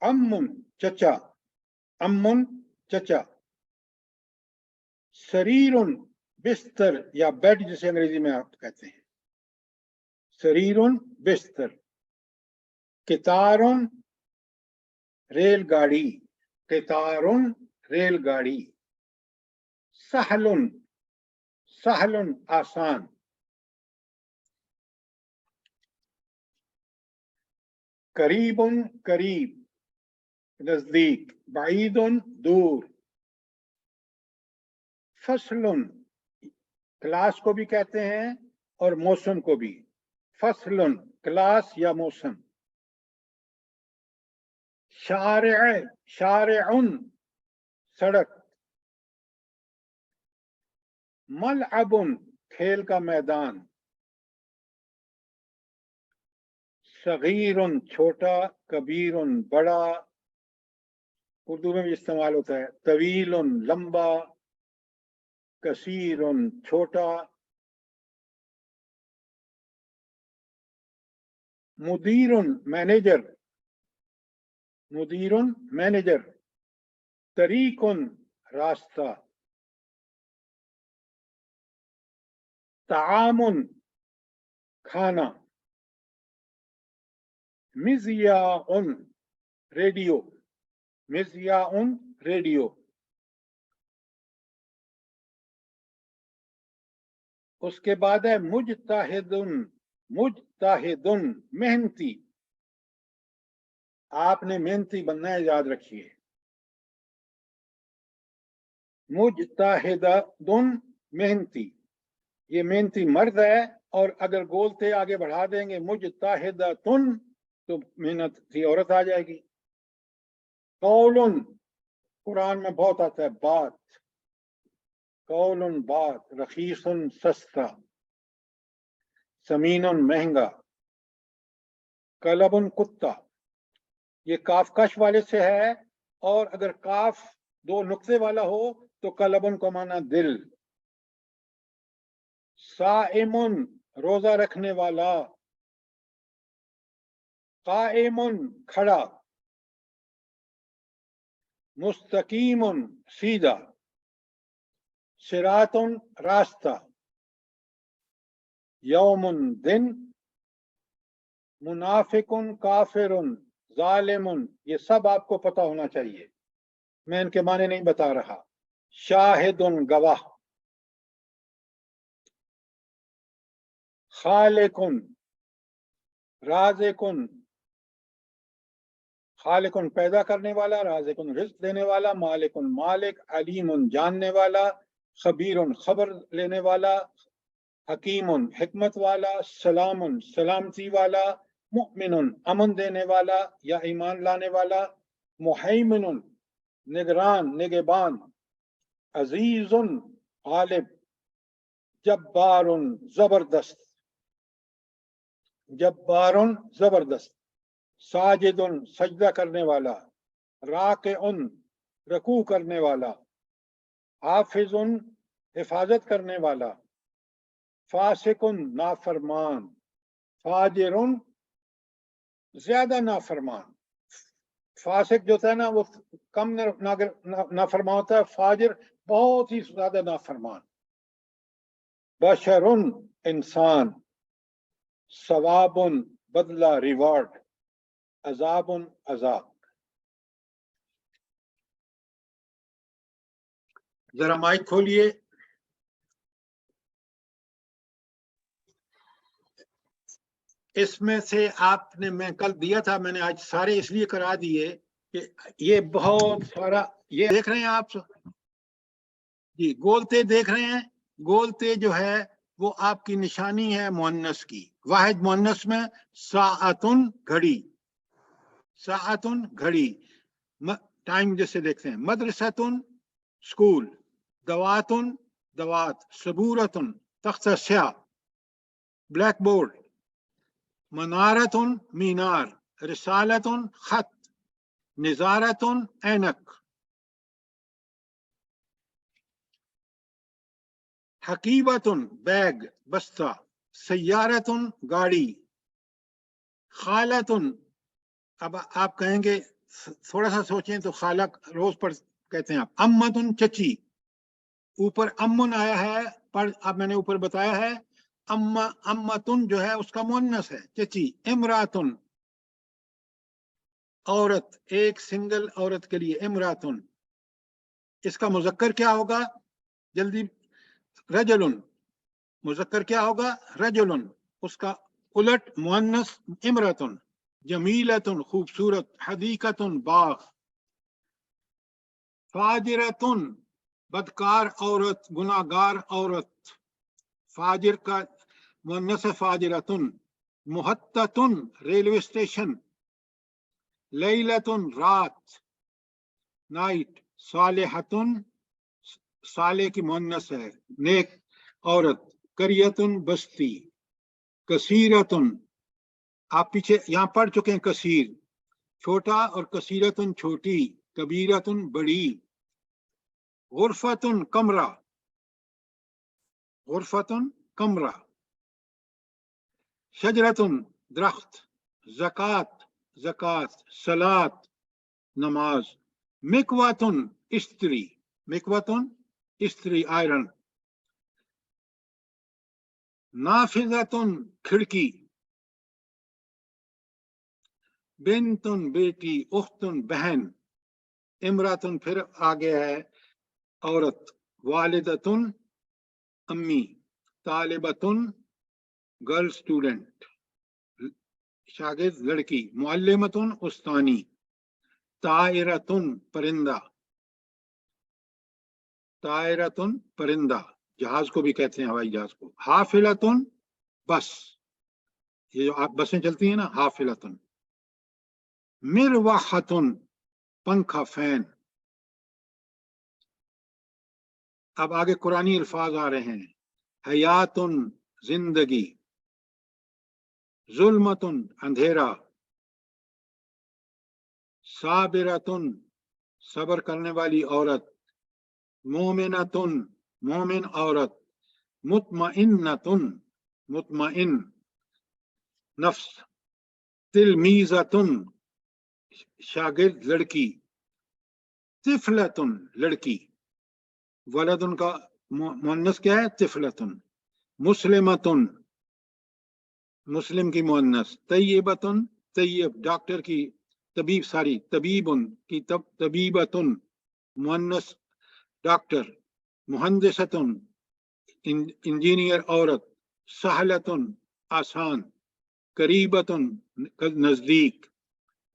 امن چچا, امن چچا, سریرن بستر یا بیڈ جسے انگریزی میں آپ کہتے ہیں, سریرن بستر, قطارن ریل گاڑی, قطارن ریل گاڑی, سہلن سہلن آسان, قریبن قریب نزدیک, بعیدن دور, فصلن کلاس کو بھی کہتے ہیں اور موسم کو بھی, فصلن کلاس یا موسم, شارع شارعن سڑک, ملعبن کھیل کا میدان, صغیرن چھوٹا, کبیرن بڑا, اردو میں بھی استعمال ہوتا ہے, طویلن لمبا, کثیرن چھوٹا, مدیرن مینیجر, مدیرن مینیجر, طریقن راستہ, طعامن کھانا, مذیاعن ریڈیو, مذیاعن ریڈیو. اس کے بعد ہے مجتہدن, مجتہدن محنتی, آپ نے محنتی بننا ہے, یاد رکھیے. مجتہدن محنتی, یہ محنتی مرد ہے, اور اگر گولتے آگے بڑھا دیں گے مجتہدتن تو محنت تھی عورت آ جائے گی. قولن قرآن میں بہت آتا ہے, بات, قولن بات, رخیصن سستا, سمینن مہنگا, کلبن کتا, یہ کاف کش والے سے ہے, اور اگر کاف دو نقطے والا ہو تو کلبن کو مانا دل. صائمن روزہ رکھنے والا, قائمن کھڑا, مستقیمن سیدھا, صراطن راستہ, یومن دن, منافقن کافرن ظالمن, یہ سب آپ کو پتا ہونا چاہیے, میں ان کے معنی نہیں بتا رہا. شاہدن گواہ, خالقن رازقن, خالقن پیدا کرنے والا, رازقن رزق دینے والا, مالکن مالک, علیمن جاننے والا, خبیرن خبر لینے والا, حکیمن حکمت والا, سلامن سلامتی والا, مؤمنن امن دینے والا یا ایمان لانے والا, محیمنن نگران نگہبان, عزیزن غالب, جبارن زبردست, جبارن زبردست, ساجدن سجدہ کرنے والا, راکعن رکوع کرنے والا, حافظن حفاظت کرنے والا, فاسقن نافرمان, فاجرن زیادہ نافرمان. فاسق جو ہوتا ہے نا وہ کم نافرمان ہوتا ہے, فاجر بہت ہی زیادہ نافرمان. بشرن انسان, ثوابن بدلہ ریوارڈ, عذابن عذاب. ذرا مائک کھولیے. اس میں سے آپ نے, میں کل دیا تھا, میں نے آج سارے اس لیے کرا دیے کہ یہ بہت سارا, یہ دیکھ رہے ہیں آپ جی, گولتے دیکھ رہے ہیں. گولتے جو ہے وہ آپ کی نشانی ہے مؤنث کی. واحد مؤنث میں ساعتن گھڑی, ساعتن گھڑی, ٹائم جیسے دیکھتے ہیں. مدرستن اسکول, دواتن دوات, صبورتن تختہ سیاہ بلیک بورڈ, منارتن مینار, رسالتن خط, نظارتن اینک, حقیبتن بیگ بستہ, سیارتن گاڑی, खालतुन, अब आप कहेंगे थोड़ा सा सोचें तो खाला रोज पर कहते हैं आप। अम्मतुन चची, ऊपर अम्मुन आया है पर अब मैंने ऊपर बताया है अम्मा, अम्मतुन जो है उसका मुअन्नस है चची। इमरातुन औरत, एक सिंगल औरत के लिए इमरातुन। इसका मुजक्कर क्या होगा जल्दी? रजलुन। मुजक्कर क्या होगा? रजलुन। उसका उलट मुअन्नस इमरातुन। जमीलतुन खूबसूरत, हदीकतुन बाग। फाजिरतुन बदकार औरत, गुनाहगार औरत। फाजिर का मुअन्नस है फाजिरतुन। मुहत्ततुन रेलवे स्टेशन। लैलतुन रात, नाइट। सालिहतुन, साले की मुअन्नस है नेक औरत। करियतुन बस्ती। कसीरतुन, आप पीछे यहाँ पढ़ चुके हैं कसीर छोटा और कसीरतुन छोटी। कबीरतुन बड़ी। गुरफतुन कमरा, गुरफतुन कमरा। शजरतुन दरख्त। ज़कात, ज़कात। सलात, नमाज। मिकवातुन इस्त्री, मिकवातुन इस्त्री आयरन। नाफिज़तुन खिड़की। बिन्तुन बेटी। उख्तुन बहन। इमरातुन फिर आगे है औरत। वालिदतुन अम्मी। तालिबतुन गर्ल स्टूडेंट, शागिर्द लड़की। मुअल्लिमतुन उस्तानी। तायरतुन परिंदा, तायरतुन परिंदा, जहाज को भी कहते हैं हवाई जहाज को। हाफिलतुन बस, ये जो आप बसें चलती हैं ना, हाफिलतुन। मिरवाहतुन पंखा, फैन। अब आगे कुरानी अल्फाज आ रहे हैं। हयातुन जिंदगी। जुल्मतुन अंधेरा। साबिरतुन सब्र करने वाली औरत। मोमिनतुन मोमिन औरत। मुतमइन्नतुन मुतमइन नफ्स। तिलमीज़तुन शागिर्द लड़की। तिफलतुन लड़की। वलदुन का मुअन्नस क्या है? तिफलतुन। मुस्लिमतुन मुस्लिम की मुअन्नस। तय्यबतुन तय्यब डॉक्टर की, तबीब सारी। तबीबुन की तबीबतुन मुअन्नस डॉक्टर। मुहंदिसतुन इंजीनियर औरत। सहलतुन आसान। करीबतुन नजदीक।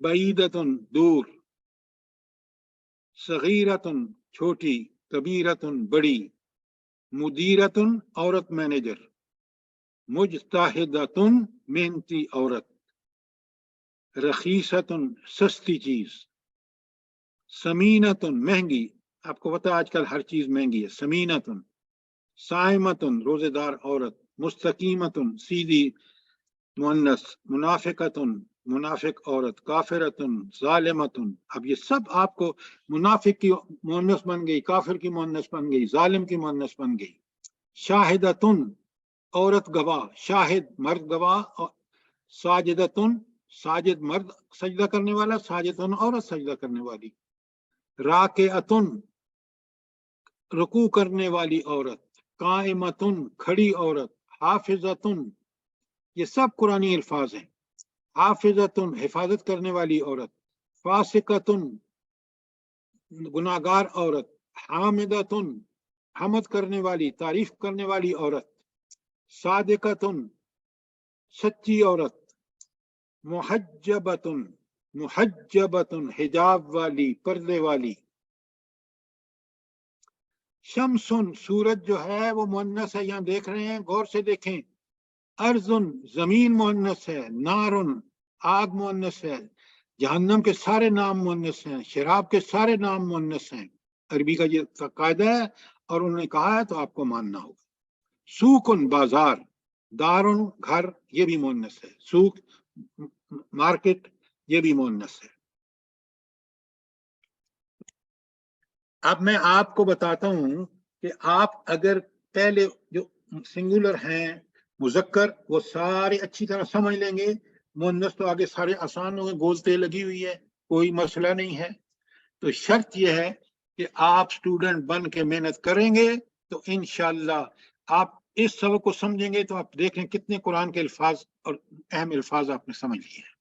बईदतुन दूर। सगीरतुन छोटी। कबीरतुन बड़ी। मुदीरतुन औरत मैनेजर। मुजताहिदतुन मेहनती औरत। रखीसतुन सस्ती चीज। समीनतुन महंगी, आपको पता है आजकल हर चीज महंगी है। समीनतुन। साइमतुन रोजेदार औरत। मुस्तकीमतुन सीधी मुअन्नस। मुनाफिकतुन मुनाफिक औरत। काफिरतुन जालिमतुन। अब ये सब आपको, मुनाफिक की मुअन्नस बन गई, काफिर की मुअन्नस बन गई, जालिम की मुअन्नस बन गई। शाहिदतुन औरत गवाह, शाहिद मर्द गवाह। साजिदतुन साजिद मर्द सजदा करने वाला, साजिदतुन औरत सजदा करने वाली। राकिअतुन रुकू करने वाली औरत। काइमतुन खड़ी औरत। हाफिजतुन, ये सब कुरानी अल्फाज हैं। हाफिजतुन हिफाजत करने वाली औरत। फासिकतुन गुनाहगार औरत। हामिदतुन हमद करने वाली, तारीफ करने वाली औरत। सादिकतुन सच्ची औरत। मुहज्जबतुन मुहज्जबतुन हिजाब वाली, पर्दे वाली। शम्सुन सूरज जो है वो मुअन्नस है, यहाँ देख रहे हैं, गौर से देखें। अर्जुन जमीन मुअन्नस है। नारुन आग मुअन्नस है। जहन्नम के सारे नाम मुअन्नस हैं। शराब के सारे नाम मुअन्नस हैं। अरबी का ये कायदा है और उन्होंने कहा है तो आपको मानना होगा। सूकुन बाजार। दारुन घर, ये भी मुअन्नस है। सूक मार्केट, ये भी मुअन्नस है। अब मैं आपको बताता हूं कि आप अगर पहले जो सिंगुलर हैं मुज़क्कर वो सारे अच्छी तरह समझ लेंगे मुअन्नस तो आगे सारे आसान हो गए, गोलते लगी हुई है, कोई मसला नहीं है। तो शर्त यह है कि आप स्टूडेंट बन के मेहनत करेंगे तो इंशाअल्लाह आप इस सबक को समझेंगे तो आप देखें कितने कुरान के अल्फाज और अहम अल्फाज आपने समझ लिए हैं।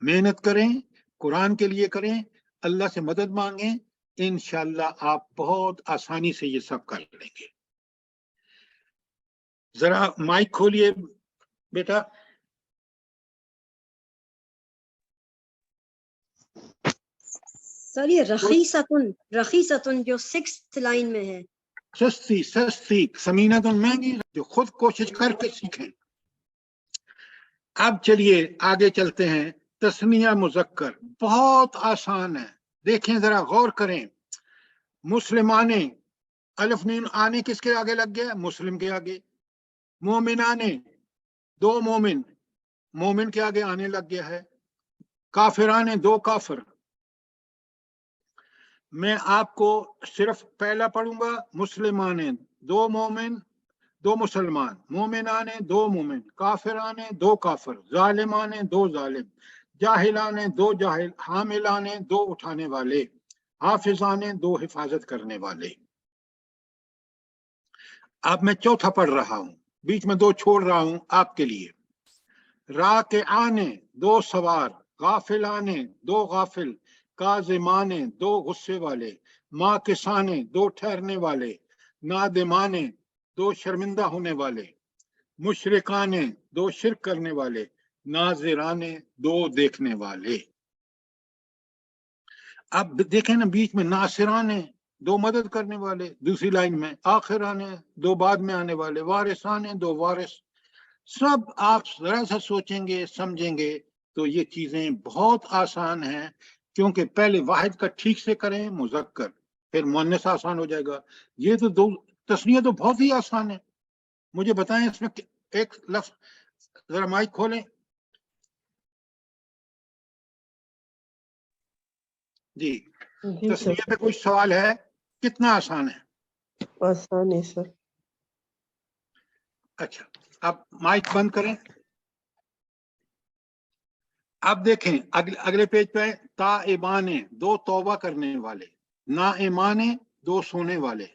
मेहनत करें, कुरान के लिए करें, अल्लाह से मदद मांगें, इंशाअल्लाह आप बहुत आसानी से ये सब कर लेंगे। जरा माइक खोलिए बेटा। सर ये रखीसतुन जो 6th लाइन में है, सस्ती सस्ती समीना तो महंगी, जो खुद कोशिश करके सीखें। अब चलिए आगे चलते हैं। तस्निया मुजक्कर बहुत आसान है, देखें जरा गौर करें। मुस्लिमाने, अलिफ नीन आने किसके आगे लग गया? मुस्लिम के आगे। मोमिनाने, दो मोमिन, मोमिन के आगे आने लग गया है। काफिराने, दो काफिर। मैं आपको सिर्फ पहला पढ़ूंगा। मुस्लिमाने, दो मोमिन, दो मुसलमान। मोमिनाने, दो मोमिन। काफिराने, दो काफिर। जालिमाने, दो जालिम। जाहिलाने, दो जाहिल। हामिलाने, दो उठाने वाले। हाफिजाने, दो हिफाजत करने वाले। अब मैं चौथा पढ़ रहा हूं, बीच में दो छोड़ रहा हूं आपके लिए। रा के आने, दो सवार। गाफिलाने, दो गाफिल। काजिमाने, दो गुस्से वाले। माँ के साने, दो ठहरने वाले। नादिमाने, दो शर्मिंदा होने वाले। मुशरिकाने, दो शिरक करने वाले। नाजिराने, दो देखने वाले। अब देखें ना, बीच में नासिराने, दो मदद करने वाले। दूसरी लाइन में आखिराने, दो बाद में आने वाले। वारिसाने, दो वारिस। सब आप जरा सा सोचेंगे, समझेंगे तो ये चीजें बहुत आसान हैं, क्योंकि पहले वाहिद का ठीक से करें मुजक्कर, फिर मुअन्नस आसान हो जाएगा। ये तो दो तस्नीया तो बहुत ही आसान है। मुझे बताएं इसमें एक लफ्ज, जरा माइक खोलें जी। जी तस्नीया सर, पे कोई सवाल है? कितना आसान है? आसान है सर। अच्छा, अब माइक बंद करें। अब देखें अगले पेज पे, ताइबाने, दो तौबा करने वाले। नाइमाने, दो सोने वाले।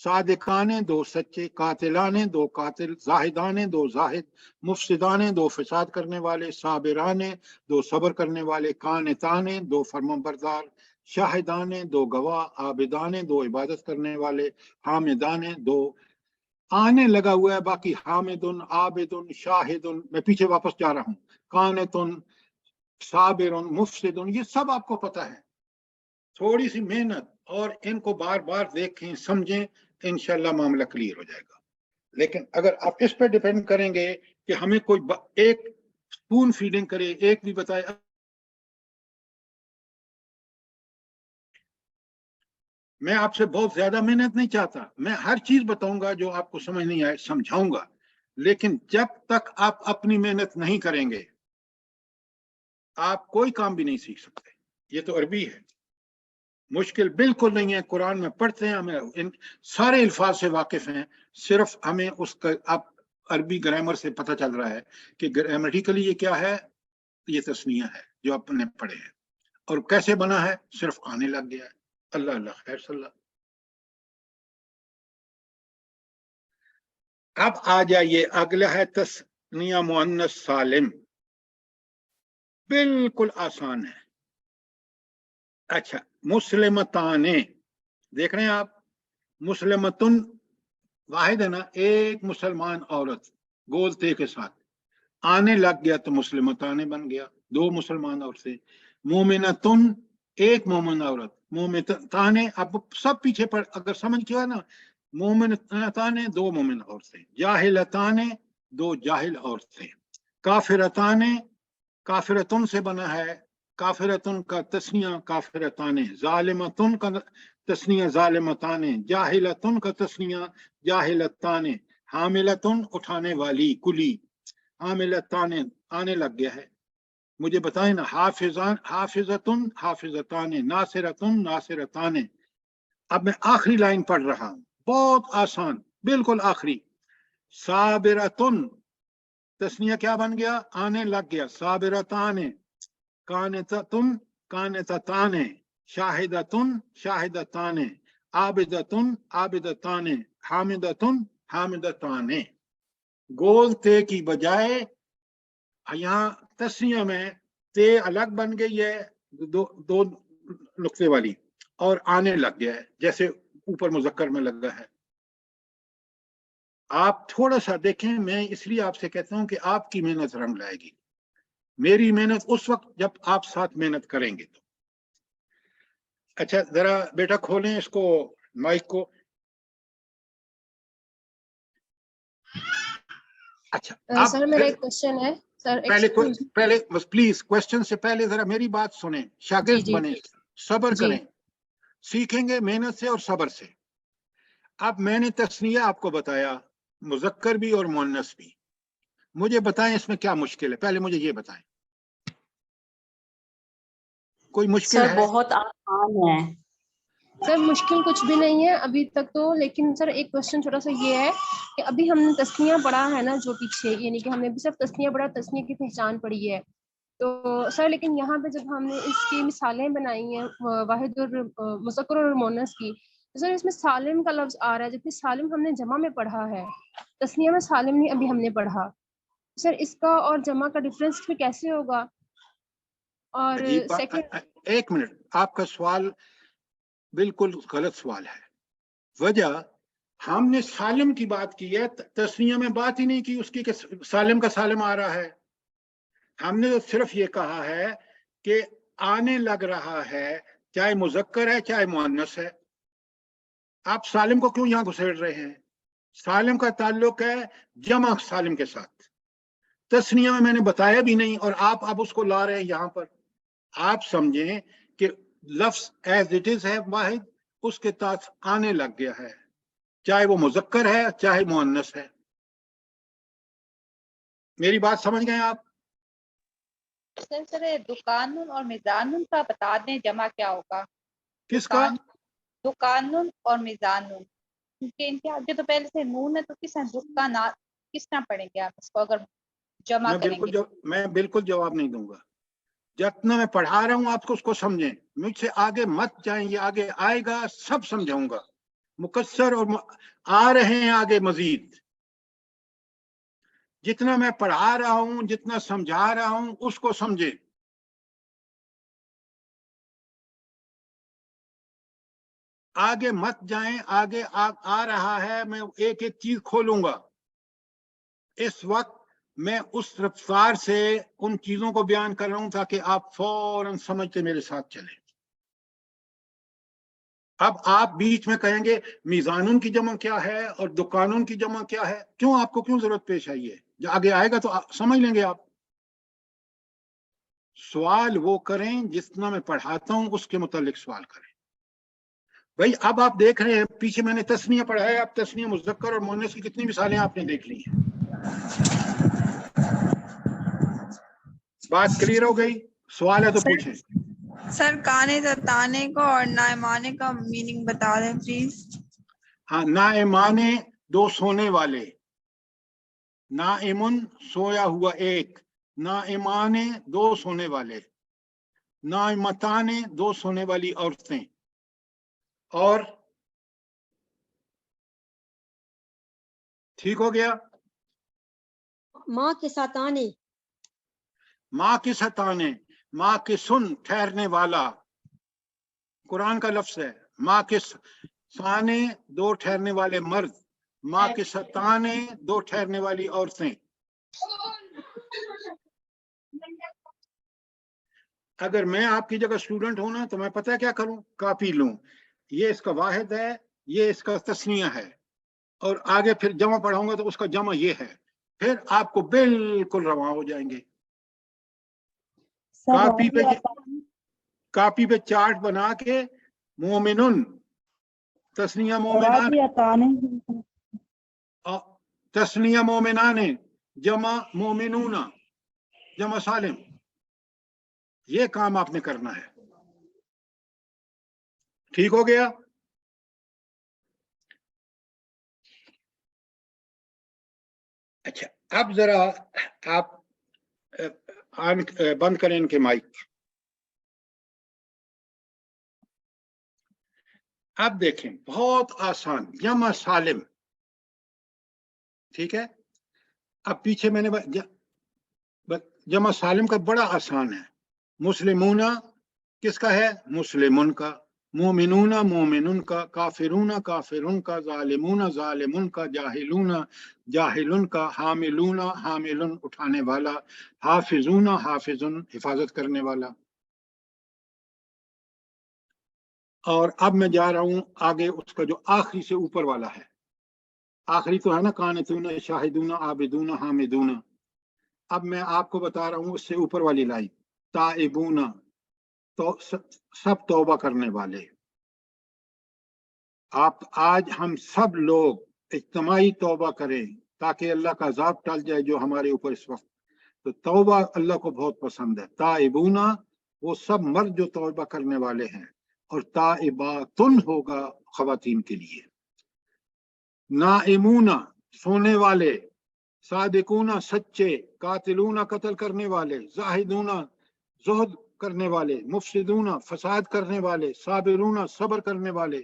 सादिकाने, दो सच्चे। कातिलाने, दो कातिल। जाहिदाने, दो जाहिद। मुफसिदाने, दो फसाद करने वाले। साबिराने, दो सब्र करने वाले। कानिताने, दो फरमाबरदार। शाहिदाने, दो गवाह। आबिदाने, दो इबादत करने वाले। हामिदाने, दो आने लगा हुआ है, बाकी हामिदुन, आबिदुन, शाहिदुन। मैं पीछे वापस जा रहा हूँ। कानितुन, साबिरुन, मुफसिदुन, ये सब आपको पता है। थोड़ी सी मेहनत और इनको बार बार देखें, समझें, इंशाल्लाह मामला क्लियर हो जाएगा। लेकिन अगर आप इस पर डिपेंड करेंगे कि हमें कोई एक स्पून फीडिंग करे, एक भी बताए, मैं आपसे बहुत ज्यादा मेहनत नहीं चाहता। मैं हर चीज बताऊंगा जो आपको समझ नहीं आए, समझाऊंगा। लेकिन जब तक आप अपनी मेहनत नहीं करेंगे, आप कोई काम भी नहीं सीख सकते। ये तो अरबी है, मुश्किल बिल्कुल नहीं है। कुरान में पढ़ते हैं, हमें इन सारे अल्फाज से वाकिफ हैं। सिर्फ हमें उसका अब अरबी ग्रामर से पता चल रहा है कि ग्रामेटिकली ये क्या है। ये तस्नीया है जो आपने पढ़े हैं, और कैसे बना है सिर्फ आने लग गया है। अल्लाह अल्लाह खैर सल्ला। अब आ जाइए, अगला है तस्निया मुअन्नस सालिम। बिल्कुल आसान है। अच्छा, मुस्लिमताने, देख रहे हैं आप? मुस्लिमतुन वाहिद है ना, एक मुसलमान औरत गोलते के साथ। आने लग गया तो मुस्लिमताने बन गया, दो मुसलमान औरतें। मोमिनतुन, एक मोमिन औरत। मोमिनताने, अब सब पीछे पड़, अगर समझ गया ना। मोमिनताने, दो मोमिन औरतें। जाहिलताने, दो जाहिल औरतें। काफिरताने, काफिरतुन से बना है। काफिरतुन का तस्निया काफिरताने। जालिमतुन का तस्निया जालिमताने। जाहिलतुन का तस्निया जाहिलताने। हामिलतुन, उठाने वाली, कुली। हामिलताने आने लग गया है। मुझे बताएं ना। हाफिजान, हाफिजतुन, हाफिजताने। नासिरतुन, नासिरताने। अब मैं आखिरी लाइन पढ़ रहा हूं, बहुत आसान, बिल्कुल आखिरी। साबिरतुन, तस्निया क्या बन गया, आने लग गया, साबिरताने, कानिततुन कानितताने, शाहिदतुन शाहिदताने, आबिदतुन आबिदताने, हामिदतुन हामिदताने। गोल ते की बजाय यहाँ तस्निया में ते अलग बन गई है, दो नुक्ते वाली, और आने लग गया है जैसे ऊपर मुजक्कर में लगा है। आप थोड़ा सा देखें, मैं इसलिए आपसे कहता हूं कि आपकी मेहनत रंग लाएगी। मेरी मेहनत उस वक्त जब आप साथ मेहनत करेंगे तो। अच्छा जरा बेटा खोलें इसको, माइक को। अच्छा आप सर मेरा एक क्वेश्चन है सर। पहले बस प्लीज क्वेश्चन से पहले जरा मेरी बात सुने, जी शागिर्द जी बने, सब्र जी करें, सीखेंगे मेहनत से और सब्र से। अब मैंने तस्निया आपको बताया, मुजक्कर भी और मुअन्नस भी। मुझे बताएं इसमें क्या मुश्किल है, पहले मुझे ये बताएं, कोई मुश्किल सर है? बहुत आसान है। सर मुश्किल कुछ भी नहीं है अभी तक तो, लेकिन सर एक क्वेश्चन छोटा सा ये है कि अभी हमने तस्निया पढ़ा है ना जो पीछे, यानी कि हमने भी सिर्फ तस्निया पढ़ा, तस्निया की पहचान पढ़ी है। तो सर लेकिन यहाँ पे जब हमने इसकी मिसालें बनाई हैं वाहिद और मुज़क्कर और मुअन्नस की, तो सर इसमें सालिम का लफ्ज आ रहा है, जबकि सालिम हमने जमा में पढ़ा है, तस्निया में सालिम नहीं अभी हमने पढ़ा। सर इसका और जमा का डिफरेंस फिर कैसे होगा? और अजीब सेकंड, एक मिनट, आपका सवाल बिल्कुल गलत सवाल है। वजह, हमने सालिम की बात की है, तस्निया में बात ही नहीं की उसकी कि सालिम का सालिम आ रहा है। हमने तो सिर्फ ये कहा है कि आने लग रहा है, चाहे मुजक्कर है चाहे मुअन्नस है। आप सालिम को क्यों यहां घुसेड़ रहे हैं? सालिम का ताल्लुक है जमा सालिम के साथ, तस्निया में मैंने बताया भी नहीं, और आप अब उसको ला रहे हैं यहां पर। आप समझें कि लफ्ज एज इट इज है वाहिद, उसके साथ आने लग गया है, चाहे वो मुजक्कर है चाहे मुअन्नस है। मेरी बात समझ गए आप? सर दुकानुन और मिजानुन का बता दें जमा क्या होगा। किसका? दुकानुन और मिजानुन, क्योंकि इनके आगे तो पहले से नून है, तो किस तरह पढ़ेंगे आप इसको अगर जमा करेंगे? मैं बिल्कुल जवाब नहीं दूंगा। जितना मैं पढ़ा रहा हूं आपको उसको समझें, मुझसे आगे मत जाएं, ये आगे आएगा सब समझाऊंगा, मुकस्सर और आ रहे हैं आगे मजीद। जितना मैं पढ़ा रहा हूं, जितना समझा रहा हूं, उसको समझे। आगे मत जाएं, आगे आ रहा है, मैं एक एक चीज खोलूंगा। इस वक्त मैं उस रफ्तार से उन चीजों को बयान कर रहा हूं ताकि आप फौरन समझते मेरे साथ चलें। अब आप बीच में कहेंगे मीजानुन की जमा क्या है और दुकानुन की जमा क्या है, क्यों, आपको क्यों जरूरत पेश आई है? जो आगे आएगा तो समझ लेंगे आप। सवाल वो करें जितना मैं पढ़ाता हूं उसके मुतालिक सवाल करें। भाई अब आप देख रहे हैं पीछे मैंने तस्निया पढ़ाया, अब तस्निया मुज़क्कर और मुअन्नस की कितनी मिसालें आपने देख ली हैं। बात क्लियर हो गई? सवाल है तो पूछें। सर काने ताने को और नाइमाने का मीनिंग बता दें प्लीज। हाँ, नाइमाने दो सोने वाले, नाइमुन सोया हुआ एक, नाइमाने दो सोने वाले, नाइमताने दो सोने वाली औरतें, और ठीक हो गया? माँ के साथ आने, माँ के सताने, माँ के सुन ठहरने वाला, कुरान का लफ्ज है। माँ के साने दो ठहरने वाले मर्द, माँ के सताने दो ठहरने वाली औरतें। अगर मैं आपकी जगह स्टूडेंट हूं ना तो मैं पता है क्या करूं, कॉपी लूं, ये इसका वाहिद है, ये इसका तस्निया है, और आगे फिर जमा पढ़ाऊंगा तो उसका जमा ये है, फिर आपको बिल्कुल रवा हो जाएंगे। कॉपी पे चार्ट बना के मोमिनुन तस्निया मोमिनाने, तस्निया मोमिनाने जमा मोमिनूना जमा सालिम, ये काम आपने करना है। ठीक हो गया? अच्छा अब जरा आप बंद करें इनके माइक। अब देखें, बहुत आसान, जमा सालिम, ठीक है। अब पीछे मैंने जमा सालिम का बड़ा आसान है। मुस्लिमूना किसका है? मुस्लिमुन का। मोमिनूना मोमिनुन का। काफिरूना काफिरुन का। जालिमूना जालिमुन का। जाहिलूना जाहिलुन का। हामिलूना हामिलुन उठाने वाला। हाफिजूना हाफिजुन हिफाजत करने वाला। और अब मैं जा रहा हूं आगे, उसका जो आखिरी से ऊपर वाला है, आखिरी तो है ना, कानितूना शाहिदूना आबिदूना हामिदूना। अब मैं आपको बता रहा हूं उससे ऊपर वाली लाइन, ताइबूना, तो सब तौबा करने वाले। आप आज हम सब लोग इज्तिमाई तौबा करें ताकि अल्लाह का अज़ाब टल जाए जो हमारे ऊपर इस वक्त। तो तौबा अल्लाह को बहुत पसंद है। ताइबूना वो सब मर्द जो तौबा करने वाले हैं, और ताइबातुन होगा खवातीन के लिए। नाइमूना सोने वाले। सादिकूना सच्चे। कातिलूना कत्ल करने वाले। जाहिदूना जुहद करने वाले। मुफसिदूना फसाद करने वाले। साबिरूना सब्र करने वाले।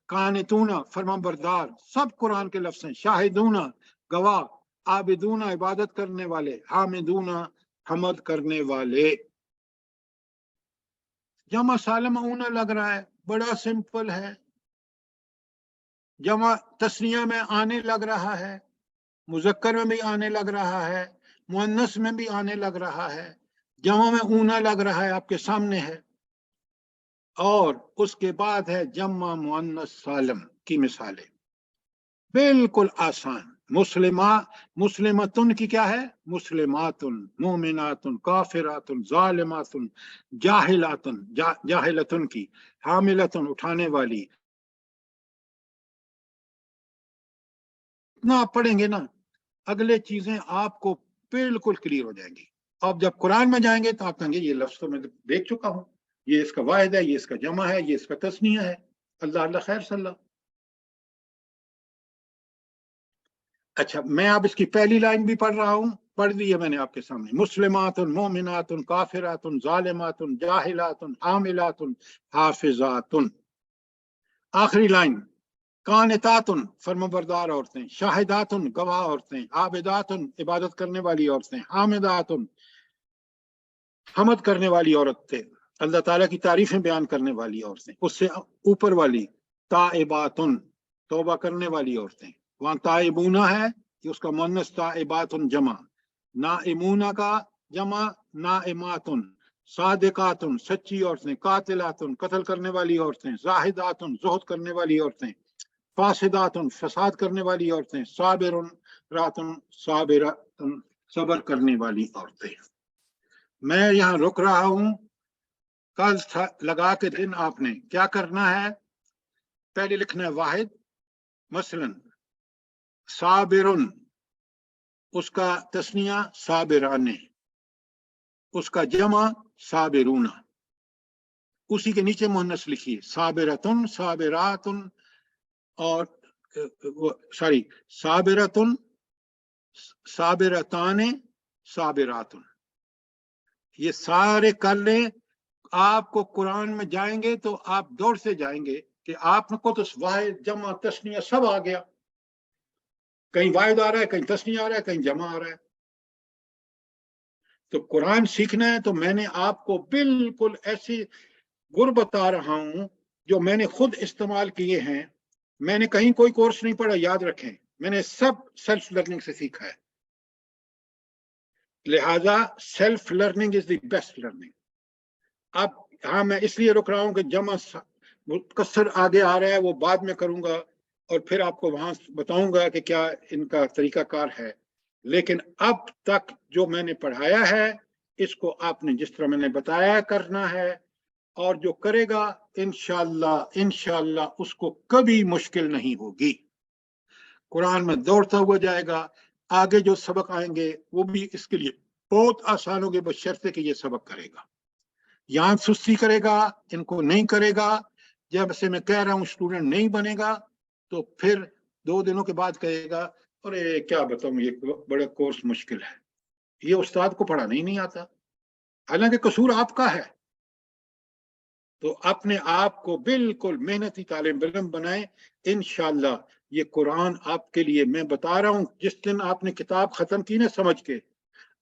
कानितूना फरमाबरदार। सब कुरान के लफ्ज़ हैं। शाहिदूना गवाह। आबिदूना इबादत करने वाले। हामिदूना हमद करने वाले। जमा सालम ऊना लग रहा है, बड़ा सिंपल है। जमा तस्निया में आने लग रहा है, मुजक्कर में भी आने लग रहा है, मुअन्नस में भी आने लग रहा है। जमा में ऊना लग रहा है, आपके सामने है। और उसके बाद है जमा मुअन्नस सालम की मिसालें, बिल्कुल आसान। मुस्लिमतुन की क्या है? मुस्लिमातुन, मोमिनातुन, काफिरातुन, जालिमातुन, जाहिलातुन, जाहिलतुन की। हामिलतुन उठाने वाली। इतना आप पढ़ेंगे ना, अगले चीजें आपको बिल्कुल क्लियर हो जाएंगी। अब जब कुरान में जाएंगे तो आप कहेंगे ये लफ्ज तो मैं देख चुका हूं, ये इसका वाहिद है, ये इसका जमा है, ये इसका तस्निया है। अल्लाह अल्लाह खैर सल्ला। अच्छा, मैं अब इसकी पहली लाइन भी पढ़ रहा हूं, पढ़ दी है मैंने आपके सामने। मुस्लिमातुन, मोमिनातुन, काफिरातुन, जालिमातुन, जाहिलातुन, हामिलातुन, हाफिजातुन। आखिरी लाइन, कानितातुन फरमाबरदार औरतें। शाहिदातुन गवाह औरतें। आबिदातुन इबादत करने वाली औरतें। हामिदातुन हमद करने वाली औरतें, अल्लाह ताला की तारीफें बयान करने वाली औरतें। उससे ऊपर वाली ताइबातुन तौबा करने वाली औरतें। वहां ताइबूना है कि उसका मुअन्नस ताइबातुन जमा। नाइमूना का जमा नाइमातुन। सादिकातुन सच्ची औरतें। कातिलातुन कत्ल करने वाली औरतें। जाहिदातुन जुहद करने वाली औरतें। फासिदातुन फसाद करने वाली औरतें। साबिरुन रातुन साबिरातुन सब्र करने वाली औरतें। मैं यहाँ रुक रहा हूं। कल लगा के दिन आपने क्या करना है? पहले लिखना है वाहिद, मसलन साबिरुन, उसका तस्निया साबिराने, उसका जमा साबिरूना, उसी के नीचे मुअन्नस लिखिए साबिरतुन साबिरातुन, और सॉरी साबिरतुन साबिरताने साबिरातुन। ये सारे कर लें। आपको कुरान में जाएंगे तो आप दौड़ से जाएंगे कि आपको तो वाहिद जमा तस्निया सब आ गया। कहीं वाहिद आ रहा है, कहीं तस्निया आ रहा है, कहीं जमा आ रहा है। तो कुरान सीखना है तो मैंने आपको बिल्कुल ऐसी गुर बता रहा हूं जो मैंने खुद इस्तेमाल किए हैं। मैंने कहीं कोई कोर्स नहीं पढ़ा, याद रखें, मैंने सब सेल्फ लर्निंग से सीखा है। लिहाजा self learning is the best learning. अब हाँ, मैं इसलिए रुक रहा हूं कि जमा मुकस्सर आगे आ रहा है, वो बाद में करूंगा और फिर आपको वहां बताऊंगा कि क्या इनका तरीकाकार है। लेकिन अब तक जो मैंने पढ़ाया है इसको आपने जिस तरह मैंने बताया करना है, और जो करेगा इंशाअल्लाह उसको कभी मुश्किल नहीं होगी। कुरान में दौड़ता हुआ जाएगा। आगे जो सबक आएंगे वो भी इसके लिए बहुत आसान होंगे, बशर्ते कि ये सबक करेगा। यहाँ सुस्ती करेगा, इनको नहीं करेगा, जब से मैं कह रहा हूँ स्टूडेंट नहीं बनेगा, तो फिर 2 दिनों के बाद कहेगा अरे क्या बताऊं, ये बड़ा कोर्स मुश्किल है, ये उस्ताद को पढ़ाना ही नहीं आता, हालांकि कसूर आपका है। तो अपने आप को बिल्कुल मेहनती तालिब इल्म बनाएं, इंशाअल्लाह ये कुरान आपके लिए, मैं बता रहा हूं, जिस दिन आपने किताब खत्म की ना समझ के,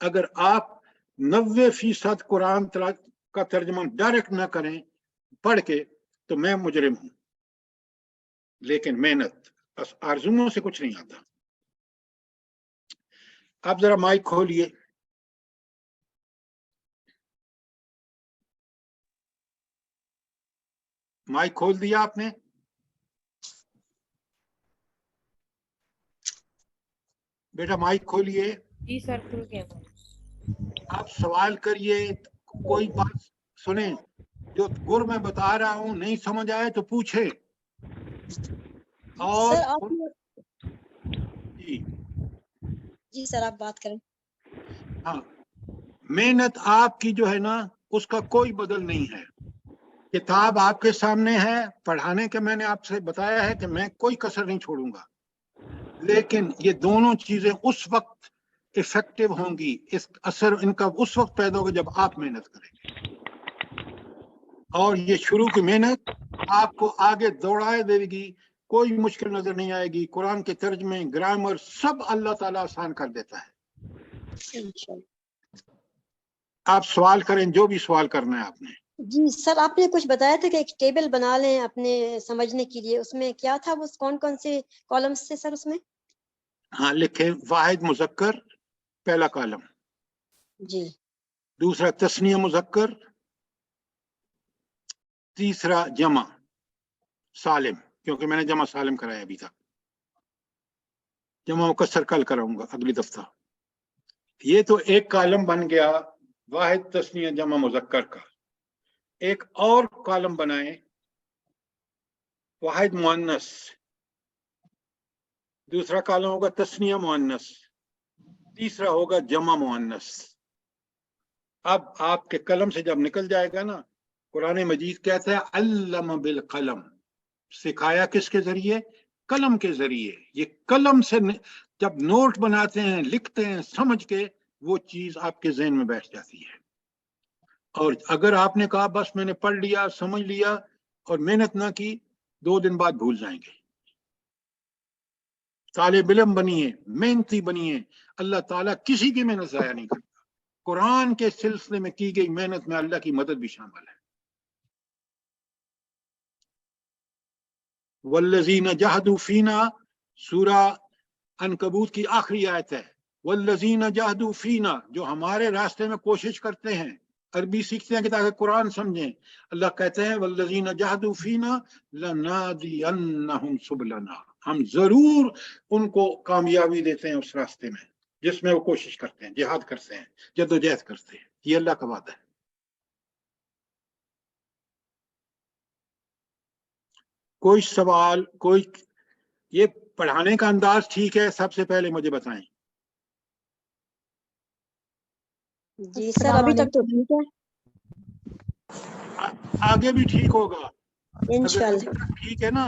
अगर आप 90% कुरान का तर्जुमा डायरेक्ट ना करें पढ़ के, तो मैं मुजरिम हूं। लेकिन मेहनत, बस आरज़ुओं से कुछ नहीं आता। आप जरा माइक खोलिए। माइक खोल दिया आपने? बेटा माइक खोलिए। जी सर, खुल गया। आप सवाल करिए, कोई बात सुने, जो गुर मैं बता रहा हूं नहीं समझ आए तो पूछे। और सर आप जी जी सर आप बात करें। हाँ, मेहनत आपकी जो है ना, उसका कोई बदल नहीं है। किताब आपके सामने है, पढ़ाने के मैंने आपसे बताया है कि मैं कोई कसर नहीं छोड़ूंगा, लेकिन ये दोनों चीजें उस वक्त इफेक्टिव होंगी, इस असर इनका उस वक्त पैदा होगा जब आप मेहनत करेंगे। और ये शुरू की मेहनत आपको आगे दौड़ाए देगी, कोई मुश्किल नजर नहीं आएगी। कुरान के तर्जमे, ग्रामर सब अल्लाह ताला आसान कर देता है। आप सवाल करें, जो भी सवाल करना है आपने। जी सर, आपने कुछ बताया था कि एक टेबल बना लें अपने समझने के लिए, उसमें क्या था, वो कौन कौन से कॉलम्स थे सर उसमें? हाँ लिखें, वाहिद मुजक्कर पहला कॉलम, जी, दूसरा तस्निया मुजक्कर, तीसरा जमा सालिम, क्योंकि मैंने जमा सालिम कराया अभी तक, जमा मुकस्सर कल कराऊंगा अगली दफ्ता। ये तो एक कॉलम बन गया वाहिद तस्निया जमा मुजक्कर का। एक और कॉलम बनाएं वाहिद मुअन्नस, दूसरा कॉलम होगा तस्निया मुअन्नस, तीसरा होगा जमा मुअन्नस। अब आपके कलम से जब निकल जाएगा ना, कुरान मजीद कहता है अल्लम बिल कलम, सिखाया किसके जरिए? कलम के जरिए। ये कलम से जब नोट बनाते हैं, लिखते हैं, समझ के वो चीज आपके जहन में बैठ जाती है। और अगर आपने कहा बस मैंने पढ़ लिया, समझ लिया और मेहनत ना की, 2 दिन बाद भूल जाएंगे। तालिब इल्म बनिए, मेहनती बनिए, अल्लाह ताला किसी की मेहनत जाया नहीं करता। कुरान के सिलसिले में की गई मेहनत में अल्लाह की मदद भी शामिल है। वल्लज़ीना जहदू फीना, सूरा अनकबूत की आखिरी आयत है। वल्लज़ीना जहदू फीना, जो हमारे रास्ते में कोशिश करते हैं, अरबी सीखते हैं कि ताकि कुरान समझें। अल्लाह कहते हैं वल्लज़ीना जहदू फीना लनादियन्नहुम सुबलना, हम जरूर उनको कामयाबी देते हैं उस रास्ते में जिसमें वो कोशिश करते हैं, जिहाद करते हैं, जद्दोजहद करते हैं। ये अल्लाह का वादा है। कोई सवाल, कोई, ये पढ़ाने का अंदाज ठीक है? सबसे पहले मुझे बताएं। जी सर, अभी तक तो ठीक है, आगे भी ठीक होगा, इंशाल्लाह। ठीक है ना?